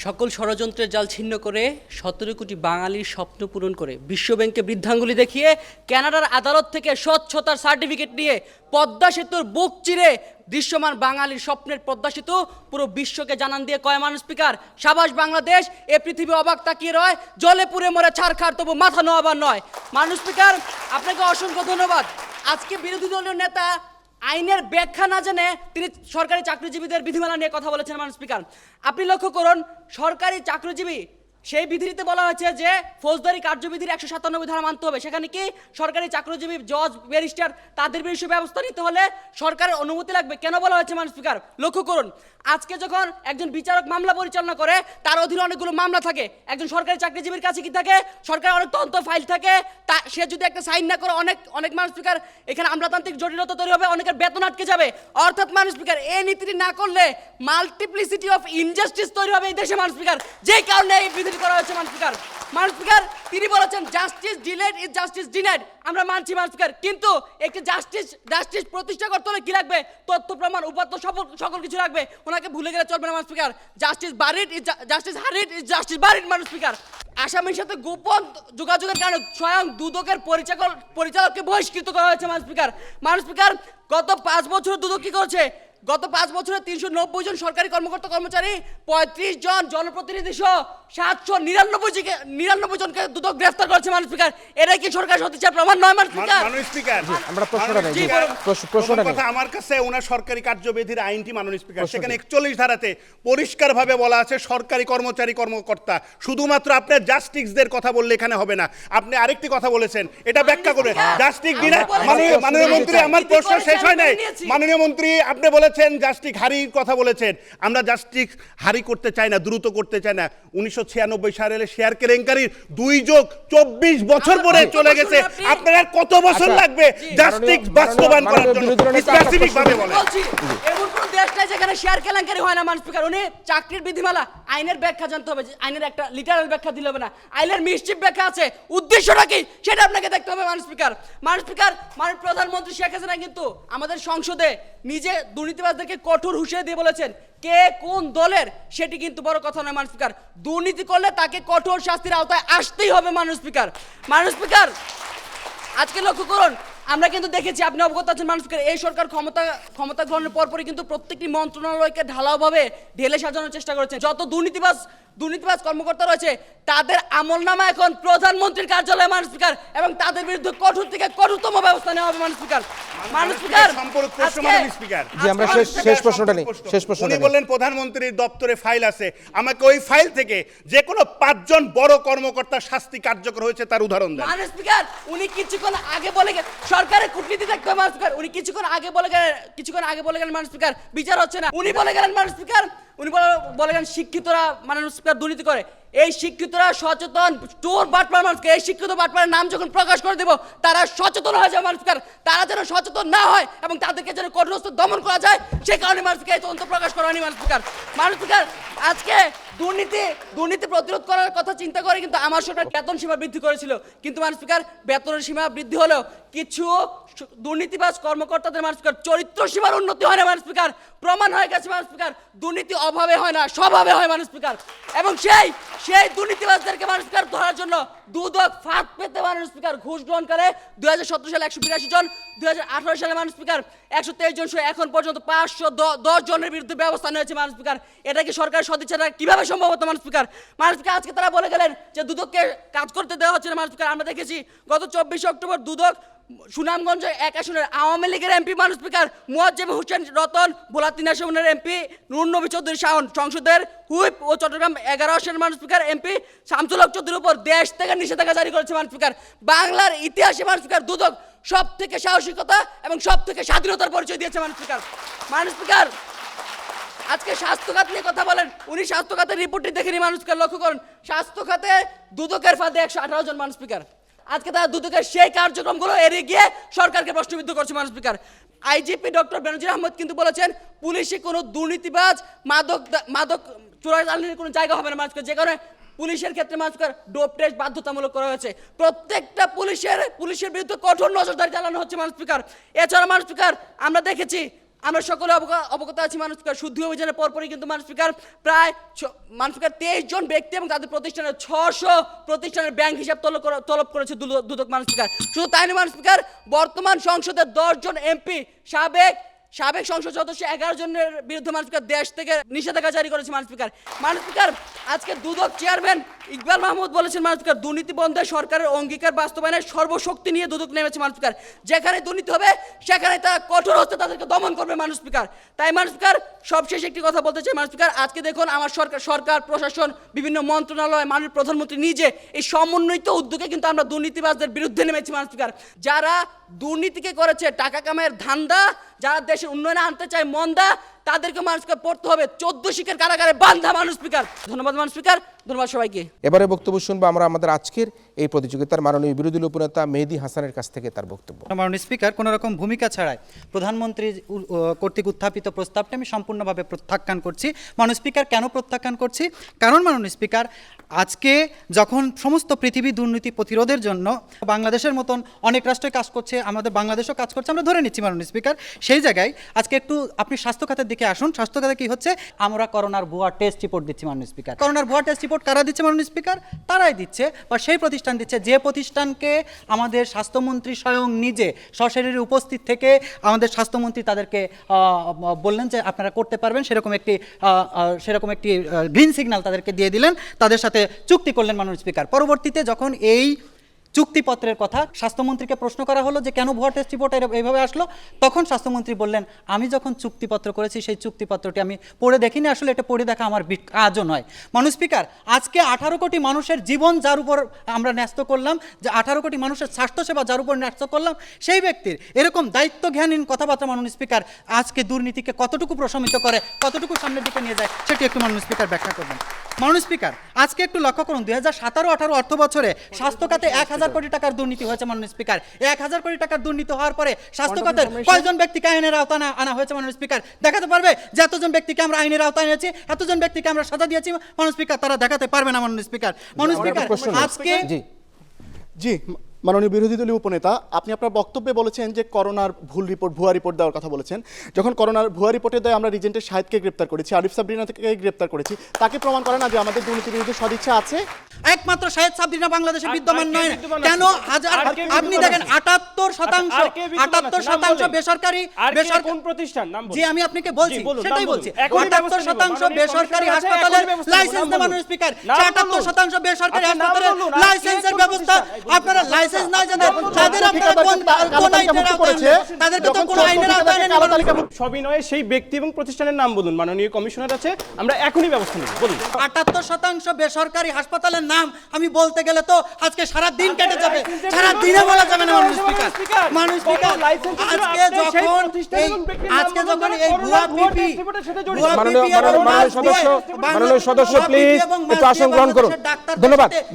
সকল ষড়যন্ত্রের জাল ছিন্ন করে 17 কোটি বাঙালির স্বপ্ন পূরণ করে বিশ্বব্যাংকে বৃদ্ধাঙ্গুলি দেখিয়ে কানাডার আদালত থেকে স্বচ্ছতার সার্টিফিকেট নিয়ে পদ্মা সেতুর বুক চিরে দৃশ্যমান বাঙালির স্বপ্নের পদ্মা সেতু পুরো বিশ্বকে জানান দিয়ে কয় মাননীয় স্পিকার, সাবাস বাংলাদেশ, এ পৃথিবী অবাক তাকিয়ে রয়, জলে পুড়ে মরে ছারখার তবু মাথা নোয়াবার নয়। মাননীয় স্পিকার, আপনাকে অসংখ্য ধন্যবাদ। আজকে বিরোধী দলীয় নেতা আইনের ব্যাখ্যা না জেনে তিনি সরকারি চাকরিজীবীদের বিধিমালা নিয়ে কথা বলেছেন। মাননীয় স্পিকার, আপনি লক্ষ্য করুন, সরকারি চাকরিজীবী সেই বিধিতে বলা হয়েছে যে ফৌজদারি কার্যবিধির 197 ধারা মানতে হবে। সেখানে কি সরকারি চাকরিজীবী, জজ, ব্যারিস্টার তাদের বিরুদ্ধে ব্যবস্থা নিতে হলে সরকারের অনুমতি লাগবে। কেন বলা হয়েছে মাননীয় স্পিকার? লক্ষ্য করুন, আজকে যখন একজন বিচারক মামলা পরিচালনা করে, তার অধীনে অনেকগুলো মামলা থাকে। একজন সরকারি চাকরিজীবীর কাছে কি থাকে? সরকারের অনেক তদন্ত ফাইল থাকে। তা সে যদি একটা সাইন না করে, অনেক মাননীয় স্পিকার, এখানে আমলাতান্ত্রিক জটিলতা তৈরি হবে, অনেকের বেতন আটকে যাবে। অর্থাৎ মাননীয় স্পিকার, এই নীতিটি না করলে মাল্টিপ্লিসিটি অফ ইনজাস্টিস তৈরি হবে এই দেশে মাননীয় স্পিকার, যেই কারণে এই বিধি করা হয়েছে মাননীয় স্পিকার। মাননীয় স্পিকার, তিনি বলেছেন justice delayed is justice denied. আমরা মানছি মাননীয় স্পিকার, কিন্তু একটি জাস্টিস প্রতিষ্ঠা করতে হলে কি লাগবে? তথ্য প্রমাণ, উপাত্ত, সকল কিছু লাগবে। ওনাকে ভুলে গেলে চলবে না মাননীয় speaker. Justice buried is justice হারিড is justice buried মাননীয় স্পিকার। আসামির সাথে গোপন যোগাযোগের কারণে স্বয়ং দুদকের পরিচালককে বহিষ্কৃত করা হয়েছে মাননীয় স্পিকার। মাননীয় স্পিকার, গত 5 বছর দুদক কি করেছে? গত 5 বছরে 390 জন সরকারি কর্মকর্তা কর্মচারী, 35 জন জনপ্রতিনিধি সহ 799 জনকে দুদক গ্রেফতার করেছে মাননীয় স্পিকার। এটাই কি সরকার সদিচ্ছার প্রমাণ নয় মাননীয় স্পিকার? আমরা প্রশ্নটা নেই, প্রশ্নটা কথা আমার কাছে ওনার সরকারি কার্যবিধির আইনটি মাননীয় স্পিকার, সেখানে 41 ধারাতে পরিষ্কারভাবে বলা আছে সরকারি কর্মচারী কর্মকর্তা। শুধুমাত্র আপনার জাস্টিসদের কথা বললে এখানে হবে না। আপনি আরেকটি কথা বলেছেন, এটা ব্যাখ্যা করে জাস্টিস দিনা। মাননীয় মন্ত্রী, আমার প্রশ্ন শেষ হয় নাই। মাননীয় মন্ত্রী, আপনি বলেছেন জাস্টিস হারির কথা বলেছেন। আমরা জাস্টিস হারি করতে চাই না, দ্রুত করতে চাই না। 1996 সালে শেয়ার কেলেঙ্কারির 2+24 বছর পরে চলে গেছে। আপনার আর কত বছর লাগবে জাস্টিস বাস্তবায়ন করার জন্য? স্পেসিফিক ভাবে বলেন। এমন কোন দেশ নাই যেখানে শেয়ার কেলেঙ্কারি হয় না মাননীয় স্পিকার। উনি চাকরির বিধিমালা, আইনের ব্যাখ্যা জানতে হবে, আইনের একটা লিটারাল ব্যাখ্যা দিলে হবে না। আইনের মিষ্টিপ ব্যাখ্যা আছে, উদ্দেশ্যটা কি সেটা আপনাকে দেখতে হবে মাননীয় স্পিকার। মাননীয় স্পিকার, মাননীয় প্রধানমন্ত্রী শেখ হাসিনা কিন্তু আমাদের সংসদে নিজে দুর্নীতিবাজদেরকে কঠোর হুঁশিয়ারি দিয়ে বলেছেন, কে কোন দলের সেটি কিন্তু বড় কথা নয় মাননীয় স্পিকার। দুর্নীতি করলে তাকে কঠোর শাস্তির আওতায় আসতেই হবে মাননীয় স্পিকার। মাননীয় স্পিকার, আজকে লক্ষ্য করুন, আমরা কিন্তু দেখেছি, আপনি অবগত আছেন মানুষকে, এই সরকার ক্ষমতা গ্রহণের পরপরই কিন্তু প্রত্যেকটি মন্ত্রণালয়কে ঢালাওভাবে ঢেলে সাজানোর চেষ্টা করেছে। যত দুর্নীতিবাজ কর্মকর্তা রয়েছে তাদের আমলনামা এখন প্রধানমন্ত্রীর কার্যালয়ে মানুষ স্পিকার, এবং তাদের বিরুদ্ধে কঠোর থেকে কঠোরতম ব্যবস্থা নেওয়া হবে মানুষ স্পিকার। মানুষ স্পিকার সম্পর্ক প্রশ্ন মাননীয় স্পিকার। জি, আমরা শেষ প্রশ্নটা নেই, শেষ প্রশ্নটা উনি নেই। বললেন প্রধানমন্ত্রীর দপ্তরে ফাইল আছে, আমাকে ওই ফাইল থেকে যে কোনো 5 জন বড় কর্মকর্তার শাস্তি কার্যকর হয়েছে তার উদাহরণ দেন। মানুষ স্পিকার, উনি কিছুক্ষণ আগে বলে সরকারের কূটনীতি দেখতে হবে মানুষ স্পিকার। উনি কিছুক্ষণ আগে বলে গেলেন মানুষ স্পিকার বিচার হচ্ছে না। উনি বলে গেলেন মানুষ স্পিকার, বলে গেলেন শিক্ষিতরা মানুষ স্পিকার দুর্নীতি করে। এই শিক্ষিতরা সচেতন চোর বাটপার মানুষকে, এই শিক্ষিত বাটপারের নাম যখন প্রকাশ করে দেব তারা সচেতন হয়ে যাবে মানুষ স্পিকার। তারা যেন সচেতন না হয় এবং তাদেরকে যেন কঠোরস্থ দমন করা যায়, সেই কারণে মানুষ স্পিকার এই তদন্ত প্রকাশ করা হয়নি মানুষ স্পিকার। মানুষ স্পিকার, আজকে দুর্নীতি প্রতিরোধ করার কথা চিন্তা করে কিন্তু আমার সরকার বেতন সীমা বৃদ্ধি করেছিল, কিন্তু মানুষ স্পিকার বেতনের সীমা বৃদ্ধি হলেও কিছু দুর্নীতিবাজ কর্মকর্তাদের মানুষ স্পিকার চরিত্র সীমার উন্নতি হয় না মানুষ স্পিকার। প্রমাণ হয়ে গেছে মানুষ স্পিকার, দুর্নীতি অভাবে হয় না, স্বভাবে হয় মানুষ স্পিকার। এবং সেই দুর্নীতিবাজদেরকে মানুষ স্পিকার ধরার জন্য দুদক ফাঁদ পেতে মানুষ স্পিকার ঘুষ গ্রহণ করে 2017 সালে 182 জন, 2018 সালে মানুষ স্পিকার 123 জন, এখন পর্যন্ত 510 জনের বিরুদ্ধে ব্যবস্থা নিয়েছে মানুষ স্পিকার। এটা কি সরকার সদিচ্ছাটা কিভাবে সম্ভব হতো মানুষ স্পিকার? মানুষ স্পিকার, আজকে তারা বলে গেলেন যে দুদককে কাজ করতে দেওয়া হচ্ছে না মানুষ স্পিকার। আমরা দেখেছি গত 24 অক্টোবর দুদক সুনামগঞ্জ 1 আসনের আওয়ামী লীগের এমপি মানুষ স্পিকার মুয়াজ্জেম হোসেন রতন, ভোলা 3 আসনের এমপি নুর নবী চৌধুরী শাওন, সংসদের হুইপ ও চট্টগ্রাম 11 আসনের মানুষ স্পিকার এমপি শামসুল হক চৌধুরীর উপর দেশ থেকে নিষেধাজ্ঞা জারি করেছে মানুষ স্পিকার। বাংলার ইতিহাসে মানুষ স্পিকার দুদক সব থেকে সাহসিকতা এবং সব থেকে স্বাধীনতার পরিচয় দিয়েছে মানুষ স্পিকার। মানুষ স্পিকার, আজকে স্বাস্থ্য খাত নিয়ে কথা বলেন, উনি স্বাস্থ্য খাতের রিপোর্টটি দেখেনি মানুষ স্পিকার। লক্ষ্য করুন, স্বাস্থ্য খাতে দুদকের ফাঁদে 118 জন মানুষ স্পিকার। আজকে তারা দুদকের সেই কার্যক্রমগুলো এড়িয়ে গিয়ে সরকারকে প্রশ্নবিদ্ধ করছে মানুষ স্পিকার। আইজিপি ডক্টর বেনজির আহমেদ কিন্তু বলেছেন পুলিশে কোনো দুর্নীতিবাজ মাদক চোরাচালানির কোনো জায়গা হবে না মানুষ স্পিকার, যে কারণে পুলিশের ক্ষেত্রে মানুষ স্পিকার ডোপ টেস্ট বাধ্যতামূলক করা হয়েছে। প্রত্যেকটা পুলিশের বিরুদ্ধে কঠোর নজরদারি চালানো হচ্ছে মানুষ স্পিকার। এছাড়া মানুষ স্পিকার, আমরা দেখেছি, আমরা সকলে অবগত আছি মানুষ স্পিকার, শুদ্ধি অভিযানের পরপরই কিন্তু মানুষ স্পিকার প্রায় মানুষ স্পিকার 23 জন ব্যক্তি এবং তাদের প্রতিষ্ঠানের 600 প্রতিষ্ঠানের ব্যাংক হিসাব তলব করেছে দুদক মানুষ স্পিকার। শুধু তাই নয় মানুষ স্পিকার, বর্তমান সংসদের 10 জন এমপি সাবেক সংসদ সদস্য 11 জনের বিরুদ্ধে মানুষ স্পিকার দেশ থেকে নিষেধাজ্ঞা জারি করেছে মানুষ স্পিকার। মানুষ স্পিকার, আজকে দুদক চেয়ারম্যান ইকবাল মাহমুদ বলেছেন মানুষ স্পিকার দুর্নীতি বন্ধে সরকারের অঙ্গীকার বাস্তবায়নের সর্বশক্তি নিয়ে দুদক নেমেছে মানুষ স্পিকার। যেখানে দুর্নীতি হবে সেখানে তারা কঠোর হস্তে তাদেরকে দমন করবে মানুষ স্পিকার। তাই মানুষ স্পিকার, সবশেষে একটি কথা বলতে চাই মানুষ স্পিকার, আজকে দেখুন আমার সরকার প্রশাসন বিভিন্ন মন্ত্রণালয় মাননীয় প্রধানমন্ত্রী নিজে এই সমন্বিত উদ্যোগে কিন্তু আমরা দুর্নীতিবাজদের বিরুদ্ধে নেমেছি মানুষ স্পিকার। যারা দুর্নীতিকে করেছে টাকা কামাইয়ের ধান্দা, যারা দেশের উন্নয়নে আনতে চায় মন্দা, তাদেরকে মানুষকে পড়তে হবে 14 শিখের কারাগারে বান্ধা মানুষ স্পিকার। ধন্যবাদ মানুষ স্পিকার, ধন্যবাদ সবাইকে। এবারে বক্তব্য শুনবো আমরা আমাদের আজকের এই প্রতিযোগিতার মাননীয় বিরোধী দল উপনেতা মেহেদী হাসানের কাছ থেকে তার বক্তব্য। মাননীয় স্পিকার, কোনো রকম ভূমিকা ছাড়াই প্রধানমন্ত্রী কর্তৃক উত্থাপিত প্রস্তাবটি আমি সম্পূর্ণভাবে প্রত্যাখ্যান করছি। মাননীয় স্পিকার, কেন প্রত্যাখ্যান করছি? কারণ মাননীয় স্পিকার, আজকে যখন সমস্ত পৃথিবী দুর্নীতি প্রতিরোধের জন্য বাংলাদেশের মতন অনেক রাষ্ট্রই কাজ করছে, আমাদের বাংলাদেশও কাজ করছে, আমরা ধরে নিচ্ছি মাননীয় স্পিকার, সেই জায়গায় আজকে একটু আপনি স্বাস্থ্য খাতের দিকে আসুন। স্বাস্থ্য খাতে কি হচ্ছে? আমরা করোনার ভুয়া টেস্ট রিপোর্ট দিচ্ছি মাননীয় স্পিকার। করোনার ভুয়া টেস্ট রিপোর্ট কারা দিচ্ছে মাননীয় স্পিকার? তারাই দিচ্ছে, বা সেই প্রতিষ্ঠান দিচ্ছে যে প্রতিষ্ঠানকে আমাদের স্বাস্থ্যমন্ত্রী স্বয়ং নিজে সশরীরে উপস্থিত থেকে আমাদের স্বাস্থ্যমন্ত্রী তাদেরকে বললেন যে আপনারা করতে পারবেন, সেরকম একটি গ্রিন সিগন্যাল তাদেরকে দিয়ে দিলেন, তাদের সাথে চুক্তি করলেন মাননীয় স্পিকার। পরবর্তীতে যখন এই চুক্তিপত্রের কথা স্বাস্থ্যমন্ত্রীকে প্রশ্ন করা হলো যে কেন ভুয়া টেস্ট রিপোর্ট এইভাবে আসলো, তখন স্বাস্থ্যমন্ত্রী বললেন আমি যখন চুক্তিপত্র করেছি সেই চুক্তিপত্রটি আমি পড়ে দেখিনি, আসলে এটা পড়ে দেখা আমার কাজও নয়। মাননীয় স্পিকার, আজকে 18 কোটি মানুষের জীবন যার উপর আমরা ন্যস্ত করলাম, যে 18 কোটি মানুষের স্বাস্থ্যসেবা যার উপর ন্যস্ত করলাম, সেই ব্যক্তির এরকম দায়িত্বজ্ঞানহীন কথাবার্তা মাননীয় স্পিকার আজকে দুর্নীতিকে কতটুকু প্রশমিত করে, কতটুকু সামনের দিকে নিয়ে যায়, সেটি একটু মাননীয় স্পিকার ব্যাখ্যা করবেন। মাননীয় স্পিকার, আজকে একটু লক্ষ্য করুন 2017-18 অর্থ বছরে স্বাস্থ্য খাতে 1000 কোটি টাকার দুর্নীতি হয়েছে মাননীয় স্পিকার। 1000 কোটি টাকার দুর্নীতি হওয়ার পরে স্বাস্থ্য খাতের কয়জন ব্যক্তিকে আইনের আওতায় আনা হয়েছে মাননীয় স্পিকার? দেখাতে পারবে যে এতজন ব্যক্তিকে আমরা আইনের আওতায় এনেছি, এতজন ব্যক্তিকে আমরা সাজা দিয়েছি মাননীয় স্পিকার? তারা দেখাতে পারবে না মাননীয় স্পিকার। মাননীয় স্পিকার, আজকে জি মাননীয় বিরোধী দলীয় উপনেতা, আপনি আপনার বক্তব্যে বলেছেন যে করোনার ভুয়া রিপোর্ট দেওয়ার কথা বলেছেন। যখন করোনার ভুয়া রিপোর্টের দায়ে আমরা রিজেন্টের শাহেদকে গ্রেপ্তার করেছি, আরিফ সাবরিনাকে গ্রেপ্তার করেছি, তাকে প্রমাণ করে না যে আমাদের দুর্নীতি বিরুদ্ধে সদিচ্ছা আছে? একমাত্র শাহেদ সাবরিনা বাংলাদেশে বিদ্যমান কে নয়। বিদ্যমান কেন আছে? হাজার আর কে আপনি বিদ্যমান দেখেন আছে? 78% আর কে বিদ্যমান আছে? নাম বলেন। বেসরকারি আর কে কোন প্রতিষ্ঠান নাম বলুন? জি আমি আপনাকে বলছি, জি, বলুন, সেটাই নাম বলছি। বলুন। এখনই ব্যবস্থা নিব। 78% মাননীয় বেসরকারি কমিশনার আছে, হাসপাতালের এখনই ব্যবস্থা নিব। লাইসেন্স নাম দেওয়া, বলুন। মাননীয় স্পিকার। নাম 78% বেসরকারি আপনি নাম হাসপাতালের বলুন। আর কে লাইসেন্সের কোন ব্যবস্থা প্রতিষ্ঠান? আপনারা লাইসেন্স না জানেন যখন তাদের আপনারা কোন আইনের আওতায় আনবেন? তাদেরকে তো কোন আইনের আওতায় আনেন না। সবিনয়ে সেই ব্যক্তি এবং প্রতিষ্ঠানের নাম বলুন। মাননীয় কমিশনার আছে, আমরা এখনই ব্যবস্থা নিব। বলুন। 78% বেসরকারি হাসপাতালের নাম আমি বলতে গেলে তো আজকে সারা দিন কেটে যাবে, সারা দিনে বলা যাবে না মাননীয় স্পিকার। মাননীয় স্পিকার, আজকে যখন এই ভুয়া পিপি মাননীয় সদস্য প্লিজ একটু আসন গ্রহণ করুন।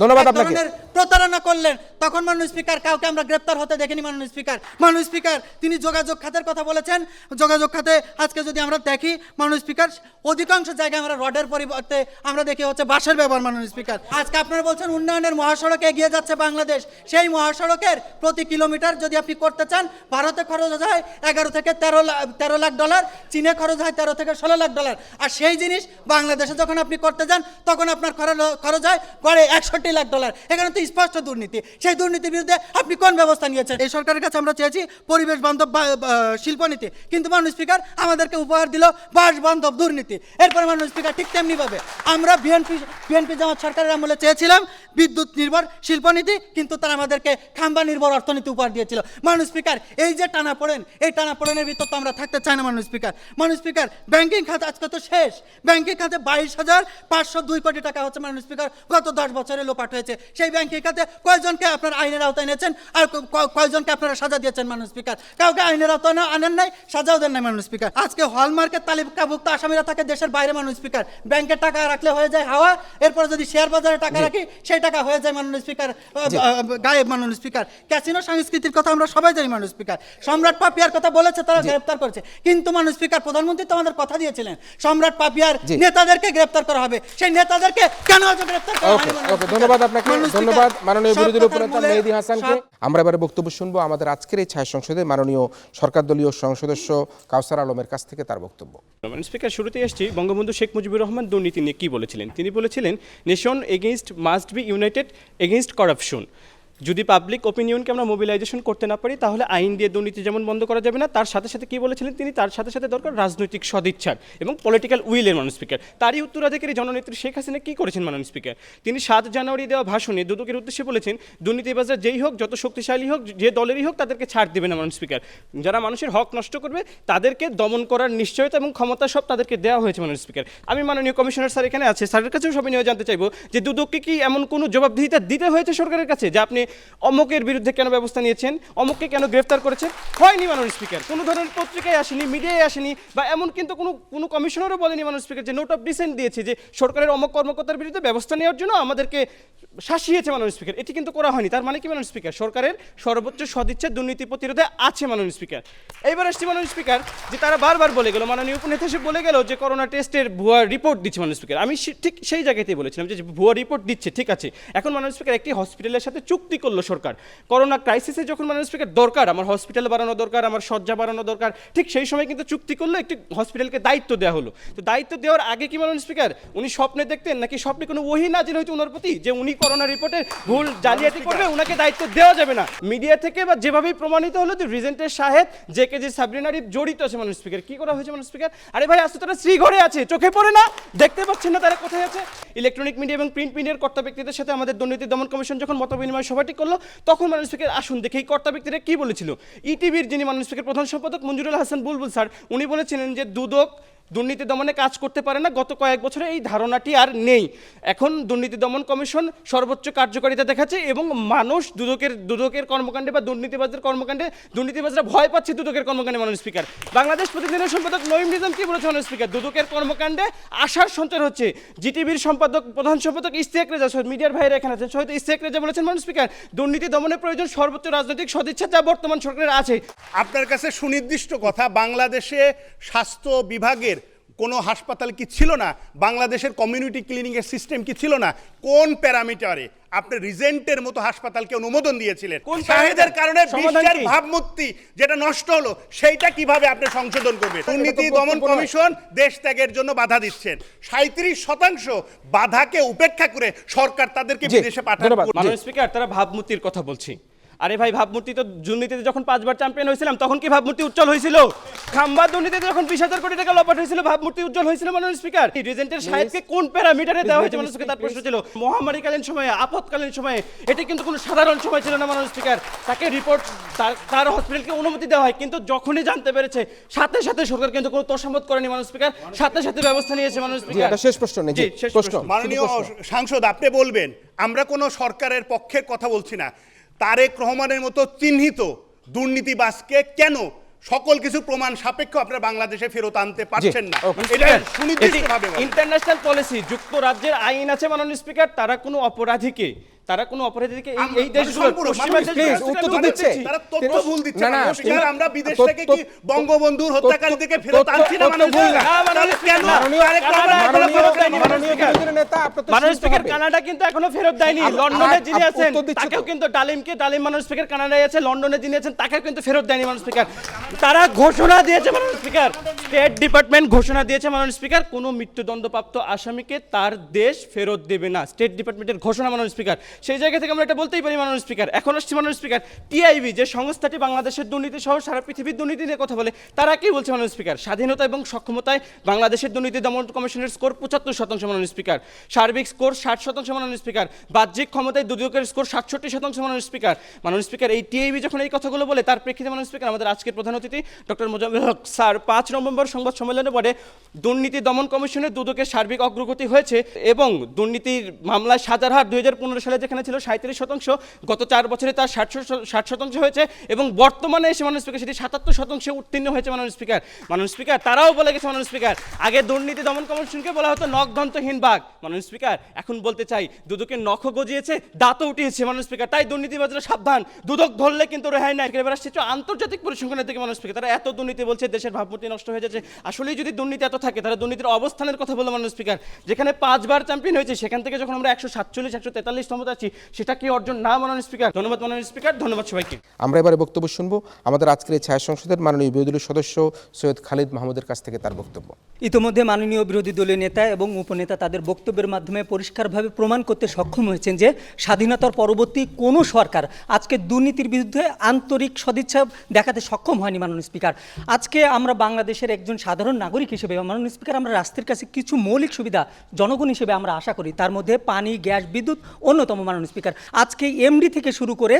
ধন্যবাদ আপনাকে। প্রতারণা করলেন, তখন মাননীয় স্পিকার কাউকে আমরা গ্রেপ্তার হতে দেখিনি। মাননীয় স্পিকার, মাননীয় স্পিকার তিনি যোগাযোগ খাতের কথা বলেছেন। যোগাযোগ খাতে আজকে যদি আমরা দেখি মাননীয় স্পিকার, অধিকাংশ জায়গায় আমরা রডের পরিবর্তে আমরা দেখি হচ্ছে বাঁশের ব্যবহার। মাননীয় স্পিকার, আজকে আপনারা বলছেন উন্নয়নের মহাসড়কে এগিয়ে যাচ্ছে বাংলাদেশ। সেই মহাসড়কের প্রতি কিলোমিটার যদি আপনি করতে চান, ভারতে খরচ হয় 11 থেকে 13 লাখ ডলার, চীনে খরচ হয় 13 থেকে 16 লাখ ডলার। আর সেই জিনিস বাংলাদেশে যখন আপনি করতে যান তখন আপনার খরচ হয় গড়ে 61 লাখ ডলার। এখানে তো স্পষ্ট দুর্নীতি। সেই দুর্নীতির বিরুদ্ধে আপনি কোন ব্যবস্থা নিয়েছেন? এই সরকারের কাছে আমরা চেয়েছি পরিবেশ বান্ধব শিল্পনীতি, কিন্তু মাননীয় স্পিকার আমাদেরকে উপহার দিল বাস বান্ধব দুর্নীতি। এরপরে মাননীয় স্পিকার ঠিক তেমনিভাবে আমরা বিএনপি জামাত সরকারের আমলে চেয়েছিলাম বিদ্যুৎ নির্ভর শিল্পনীতি, কিন্তু তারা আমাদেরকে খাম্বা নির্ভর অর্থনীতি উপহার দিয়েছিল। মাননীয় স্পিকার, এই যে টানাপোড়েন, এই টানাপোড়েনের ভিতর তো আমরা থাকতে চাই না। মাননীয় স্পিকার, মাননীয় স্পিকার, ব্যাংকিং খাত আজকে তো শেষ। ব্যাংকিং খাতে 22,502 কোটি টাকা হচ্ছে মাননীয় স্পিকার গত 10 বছরে লোপাট হয়েছে। সেই ব্যাংকিং খাতে কয়জনকে আপনার আইনের আওতায় এনেছেন আর কয়জনকে আপনারা সাজা দিয়েছেন? মাননীয় স্পিকার, কাউকে আইনের আওতায় আনেন নাই, সাজাও দেন নাই। মাননীয় স্পিকার, আজকে হলমার্কের তালিকাভুক্ত আসামিরা থাকে দেশের বাইরে। মাননীয় স্পিকার, ব্যাংকে টাকা রাখলে হয়ে যায় হাওয়া, এরপরে যদি শেয়ার বাজারে টাকা রাখি সেই টাকা হয়ে যায় মাননীয় স্পিকার গায়েব। মাননীয় স্পিকার, ক্যাসিনো সংস্কৃতির কথা আমরা সবাই জানি। মাননীয় স্পিকার, সম্রাট পাপিয়ার কথা বলেছে, তারা গ্রেপ্তার করেছে, কিন্তু মাননীয় স্পিকার প্রধানমন্ত্রী তো আমাদের কথা দিয়েছিলেন সম্রাট পাপিয়ার নেতাদেরকে গ্রেপ্তার করা হবে। সেই নেতাদেরকে কেন আজ গ্রেপ্তার করা হয়নি? ধন্যবাদ আপনাকে। ধন্যবাদ মাননীয় বিরোধী উপনেতা মেহেদী হাসানকে। আমরা এবারে বক্তব্য শুনবো আমাদের আজকের এই ছায়া সংসদে মাননীয় সরকার দলীয় সদস্য কাউসার আলমের কাছ থেকে তার বক্তব্য। স্পিকার, শুরুতেই আসছি, বঙ্গবন্ধু শেখ মুজিবুর রহমান দুর্নীতি নিয়ে কি বলেছিলেন। তিনি বলেছিলেন nation against must be United against corruption. যদি পাবলিক ওপিনিয়নকে আমরা মোবিলাইজেশন করতে না পারি তাহলে আইন দিয়ে দুর্নীতি যেমন বন্ধ করা যাবে না, তার সাথে সাথে কি বলেছিলেন তিনি, তার সাথে সাথে দরকার রাজনৈতিক সদিচ্ছার এবং পলিটিক্যাল উইলের। মাননীয় স্পিকার, তারই উত্তরাধিকারী জননেত্রী শেখ হাসিনা কি করেছেন মাননীয় স্পিকার? তিনি 7 জানুয়ারি দেওয়া ভাষণে দুদকের উদ্দেশ্যে বলেছেন দুর্নীতিবাজরা যেই হোক, যত শক্তিশালী হোক, যে দলেরই হোক, তাদেরকে ছাড় দেবে না মাননীয় স্পিকার। যারা মানুষের হক নষ্ট করবে তাদেরকে দমন করার নিশ্চয়তা এবং ক্ষমতা সব তাদেরকে দেওয়া হয়েছে মাননীয় স্পিকার। আমি মাননীয় কমিশনার স্যার এখানে আছে, স্যারের কাছেও সবাই নিয়ে জানতে চাইবো যে দুদককে কি এমন কোনো জবাবদিহিতা দিতে হয়েছে সরকারের কাছে যে আপনি অমকের বিরুদ্ধে কেন ব্যবস্থা নিয়েছেন, অমুককে কেন গ্রেফতার করেছেন? হয়নি মাননীয় স্পিকার। কোনো ধরনের পত্রিকায় আসেনি, মিডিয়ায় আসেনি, বা এমন কিন্তু কোনো কমিশনারও বলেনি মাননীয় স্পিকার যে নোট অফ ডিসেন্ট দিয়েছে যে সরকারের অমক কর্মকর্তার বিরুদ্ধে ব্যবস্থা নেওয়ার জন্য আমাদেরকে শাসিয়েছে মাননীয় স্পিকার। এটি কিন্তু করা হয়নি। তার মানে কি মাননীয় স্পিকার, সরকারের সর্বোচ্চ সদিচ্ছা দুর্নীতি প্রতিরোধে আছে মাননীয় স্পিকার। এইবার আসছি মাননীয় স্পিকার, যে তারা বারবার বলে গেল, মাননীয় উপনেতা সে বলে গেল যে করোনা টেস্টের ভুয়া রিপোর্ট দিচ্ছে মাননীয় স্পিকার। আমি ঠিক সেই জায়গাতেই বলেছিলাম যে ভুয়া রিপোর্ট দিচ্ছে, ঠিক আছে। এখন মাননীয় স্পিকার একটি হসপিটালের সাথে চুক্তি করলো সরকার, করোনা ক্রাইসিসে যখন মাননীয় স্পিকার দরকার, আমার হসপিটাল বাড়ানো দরকার, আমার শয্যা বাড়ানো দরকার, ঠিক সেই সময় কিন্তু চুক্তি করলো, একটি হসপিটালকে দায়িত্ব দেওয়া হলো। তো দায়িত্ব দেওয়ার আগে কি মাননীয় স্পিকার উনি স্বপ্নে দেখতেন, নাকি স্বপ্নে কোনো ওহী নাজিল হইতো ওনার প্রতি যে উনি করোনা রিপোর্টের ভুল জালিয়াতি করবে, ওনাকে দায়িত্ব দেওয়া যাবে না? মিডিয়া থেকে বা যেভাবেই প্রমাণিত হলো যে রিজেন্টের শাহেদ জেকেজি সাবরিনা আরিফ জড়িত আছে মাননীয় স্পিকার। কি করা হয়েছে মাননীয় স্পিকার? আরে ভাই, আজ তো তারা শ্রীঘরে আছে, চোখে পড়ে না, দেখতে পাচ্ছেন না তারা কোথায় আছে? ইলেকট্রনিক মিডিয়া এবং প্রিন্ট মিডিয়ার কর্তা ব্যক্তিদের সাথে আমাদের দুর্নীতি দমন কমিশন যখন মতবিনিময় সভাটি করলো, তখন মাননীয় স্পিকার আসুন দেখে এই কর্তা ব্যক্তিরা কি বলেছিল। ইটিভির যিনি মাননীয় স্পিকার প্রধান সম্পাদক মঞ্জুরুল হাসান বুলবুল স্যার, উনি বলেছিলেন যে দুদক দুর্নীতি দমনে কাজ করতে পারে না। গত কয়েক বছরে এই ধারণাটি আর নেই। এখন দুর্নীতি দমন কমিশন সর্বোচ্চ কার্যকারিতা দেখাচ্ছে এবং মানুষ দুদকের কর্মকাণ্ডে বা দুর্নীতিবাজদের কর্মকাণ্ডে, দুর্নীতিবাজরা ভয় পাচ্ছে দুদকের কর্মকাণ্ডে মাননীয় স্পিকার। বাংলাদেশ প্রতিদিনের সম্পাদক নঈম নিজাম কি বলেছে মাননীয় স্পিকার? দুদকের কর্মকাণ্ডে আশার সঞ্চার হচ্ছে। জিটিভির প্রধান সম্পাদক ইশতিয়াক রেজা, মিডিয়ার ভাইরা এখানে আছেন, শহীদ ইশতিয়াক রেজা বলেছেন মাননীয় স্পিকার দুর্নীতি দমনের প্রয়োজন সর্বোচ্চ রাজনৈতিক সদিচ্ছা, যা বর্তমান সরকারের আছে। আপনার কাছে সুনির্দিষ্ট কথা, বাংলাদেশে স্বাস্থ্য বিভাগের কোনো হাসপাতাল কি ছিল না? বাংলাদেশের কমিউনিটি ক্লিনিকের সিস্টেম কি ছিল না? কোন প্যারামিটারে আপনি রিজেন্টের মতো হাসপাতালকে অনুমোদন দিয়েছিলেন। কোন শাহেদের কারণে সমাধান বিশ্বের কি? ভাবমূর্তি যেটা নষ্ট হলো সেইটা কিভাবে আপনি সংশোধন করবেন? দুর্নীতি দমন কমিশন দেশ ত্যাগের জন্য বাধা দিচ্ছেন। 37% বাধাকে উপেক্ষা করে সরকার তাদেরকে জি, বিদেশে পাঠান। ধন্যবাদ। মাননীয় স্পিকার, তারা ভাবমূর্তির কথা বলছি। আরে ভাই, ভাবমূর্তি তো দুর্নীতিতে যখন 5 বার চ্যাম্পিয়ন হয়েছিলাম তখন কি ভাবমূর্তি উজ্জ্বল হয়েছিল? খাম্বা দুর্নীতিতে যখন 20,000 কোটি টাকা লপাট হয়েছিল ভাবমূর্তি উজ্জ্বল হয়েছিল মাননীয় স্পিকার? রিজেন্টের সাহেবকে কোন প্যারামিটারে দেওয়া হয়েছে মাননীয় স্পিকার? তার প্রশ্ন ছিল মহামারীকালীন সময়ে, আপৎকালীন সময়ে। এটি কিন্তু কোনো সাধারণ সময় ছিল না মাননীয় স্পিকার। তাকে রিপোর্ট, তার হসপিটালকে অনুমতি দেওয়া হয়, কিন্তু যখনই জানতে পেরেছে সাথে সাথে সরকার কিন্তু কোনো তোষামত করেনি মাননীয় স্পিকার, সাথে সাথে ব্যবস্থা নিয়েছে মাননীয় জি, স্পিকার। এটা শেষ প্রশ্ন নেই। জি, জি, শেষ প্রশ্ন। প্রশ্ন। মাননীয় সাংসদ, আপনি বলবেন, আমরা কোনো সরকারের পক্ষের কথা বলছি না, তারেক রহমানের মতো চিহ্নিত দুর্নীতিবাজকে কেন সকল কিছু প্রমাণ সাপেক্ষ আপনারা বাংলাদেশে ফেরত আনতে পারছেন না? ওকে। এটা সুনির্দিষ্টভাবে বলেন। ইন্টারন্যাশনাল পলিসি, যুক্তরাজ্যের আইন আছে মাননীয় স্পিকার, তারা কোনো অপরাধীকে এই দেশগুলো পশ্চিমা দেশগুলো please, উত্তর তো দিচ্ছে। তারা তথ্য ভুল দিচ্ছে না, না, মাননীয় স্পিকার। তিনি- আমরা বিদেশ তথ্য- থেকে কি বঙ্গবন্ধুর হত্যাকারীদেরকে ফেরত আনছি না তথ্য মাননীয় ভুল স্পিকার? না। তাহলে কেন মাননীয় তারেক রহমান এখনো ফেরত দেয়নি মাননীয় স্পিকার? বিরোধী নেতা, আপনার তো মাননীয় শুনতে স্পিকার, হবে। কানাডা কিন্তু এখনো ফেরত দেয়নি। আপ- লন্ডনে আপ- যিনি আপ আছেন উত্তর দিচ্ছে তাকেও তো। কিন্তু ডালিম মাননীয় স্পিকার কানাডায় আছে, লন্ডনে যিনি আছেন তাকেও কিন্তু ফেরত দেয়নি মাননীয় স্পিকার। তারা ঘোষণা দিয়েছে মাননীয় স্পিকার, স্টেট ডিপার্টমেন্ট ঘোষণা দিয়েছে মাননীয় স্পিকার, কোনো মৃত্যুদণ্ডপ্রাপ্ত আসামিকে তার দেশ ফেরত দেবে না। স্টেট ডিপার্টমেন্টের ঘোষণা মাননীয় স্পিকার। সেই জায়গা থেকে আমরা এটা বলতেই পারি মাননীয় স্পিকার। এখন আসছে মাননীয় স্পিকার, টিআইবি যে সংস্থাটি বাংলাদেশের দুর্নীতি সহ সারা পৃথিবীর দুর্নীতি নিয়ে কথা বলে, তারা কি বলছে মাননীয় স্পিকার? স্বাধীনতা এবং সক্ষমতায় বাংলাদেশের দুর্নীতি দমন কমিশনের স্কোর 75% মাননীয় স্পিকার, সার্বিক স্কোর 60% মাননীয় স্পিকার, বাহ্যিক ক্ষমতায় দুদকের স্কোর 67% মাননীয় স্পিকার। মাননীয় স্পিকার, এই টিআইবি যখন এই কথাগুলো বলে, তার প্রেক্ষিতে মাননীয় স্পিকার আমাদের আজকের প্রধান অতিথি doctor Mozammel Haque sir 5 November সংবাদ সম্মেলনে বলে দুর্নীতি দমন কমিশনের দুদকের সার্বিক অগ্রগতি হয়েছে এবং দুর্নীতির মামলায় সাজার হার 2015 সালে যেখানে ছিল 37%, গত 4 বছরে তার 60% হয়েছে এবং বর্তমানে এসে মাননীয় স্পিকার সেটি 77% উত্তীর্ণ হয়েছে মাননীয় স্পিকার। মাননীয় স্পিকার, তারাও বলে গেছে মাননীয় স্পিকার, আগে দুর্নীতি দমন কমিশনকে বলা হতো নখদন্তহীন বাঘ। মাননীয় স্পিকার, এখন বলতে চাই দুদকের নখও গজিয়েছে, দাঁতও উঠিয়েছে মাননীয় স্পিকার। তাই দুর্নীতিবাজরা সাবধান, দুদক ধরলে কিন্তু রেহাই নাই। এবার আসছে আন্তর্জাতিক পরিসংখ্যানের দিকে মাননীয় স্পিকার, তারা এত দুর্নীতি বলছে, দেশের ভাবমূর্তি নষ্ট হয়ে যাচ্ছে। আসলেই যদি দুর্নীতি এত থাকে, তারা দুর্নীতির অবস্থানের কথা বলে মাননীয় স্পিকার, যেখানে 5 বার চ্যাম্পিয়ন হয়েছে সেখান থেকে যখন আমরা 147 143তম আছি, সেটা কি অর্জন না মাননীয় স্পিকার? ধন্যবাদ মাননীয় স্পিকার, ধন্যবাদ সবাইকে। আমরা এবারে বক্তব্য শুনবো আমাদের আজকের এই ছায়া সংসদের মাননীয় বিরোধী দলীয় সদস্য সৈয়দ খালিদ মাহমুদের কাছ থেকে তার বক্তব্য। ইতিমধ্যে মাননীয় বিরোধী দলীয় নেতা এবং উপনেতা তাদের বক্তব্যের মাধ্যমে পরিষ্কারভাবে প্রমাণ করতে সক্ষম হয়েছেন যে স্বাধীনতার পরবর্তী কোনো সরকার আজকে দুর্নীতির বিরুদ্ধে আন্তরিক সদিচ্ছা দেখাতে সক্ষম হয়নি মাননীয় স্পিকার। আজকে আমরা বাংলাদেশের একজন সাধারণ নাগরিক হিসেবে মাননীয় স্পিকার, আমরা রাষ্ট্রের কাছে কিছু মৌলিক সুবিধা জনগণ হিসেবে আমরা আশা করি, তার মধ্যে পানি, গ্যাস, বিদ্যুৎ অন্যতম মাননীয় স্পিকার। আজকে এমডি থেকে শুরু করে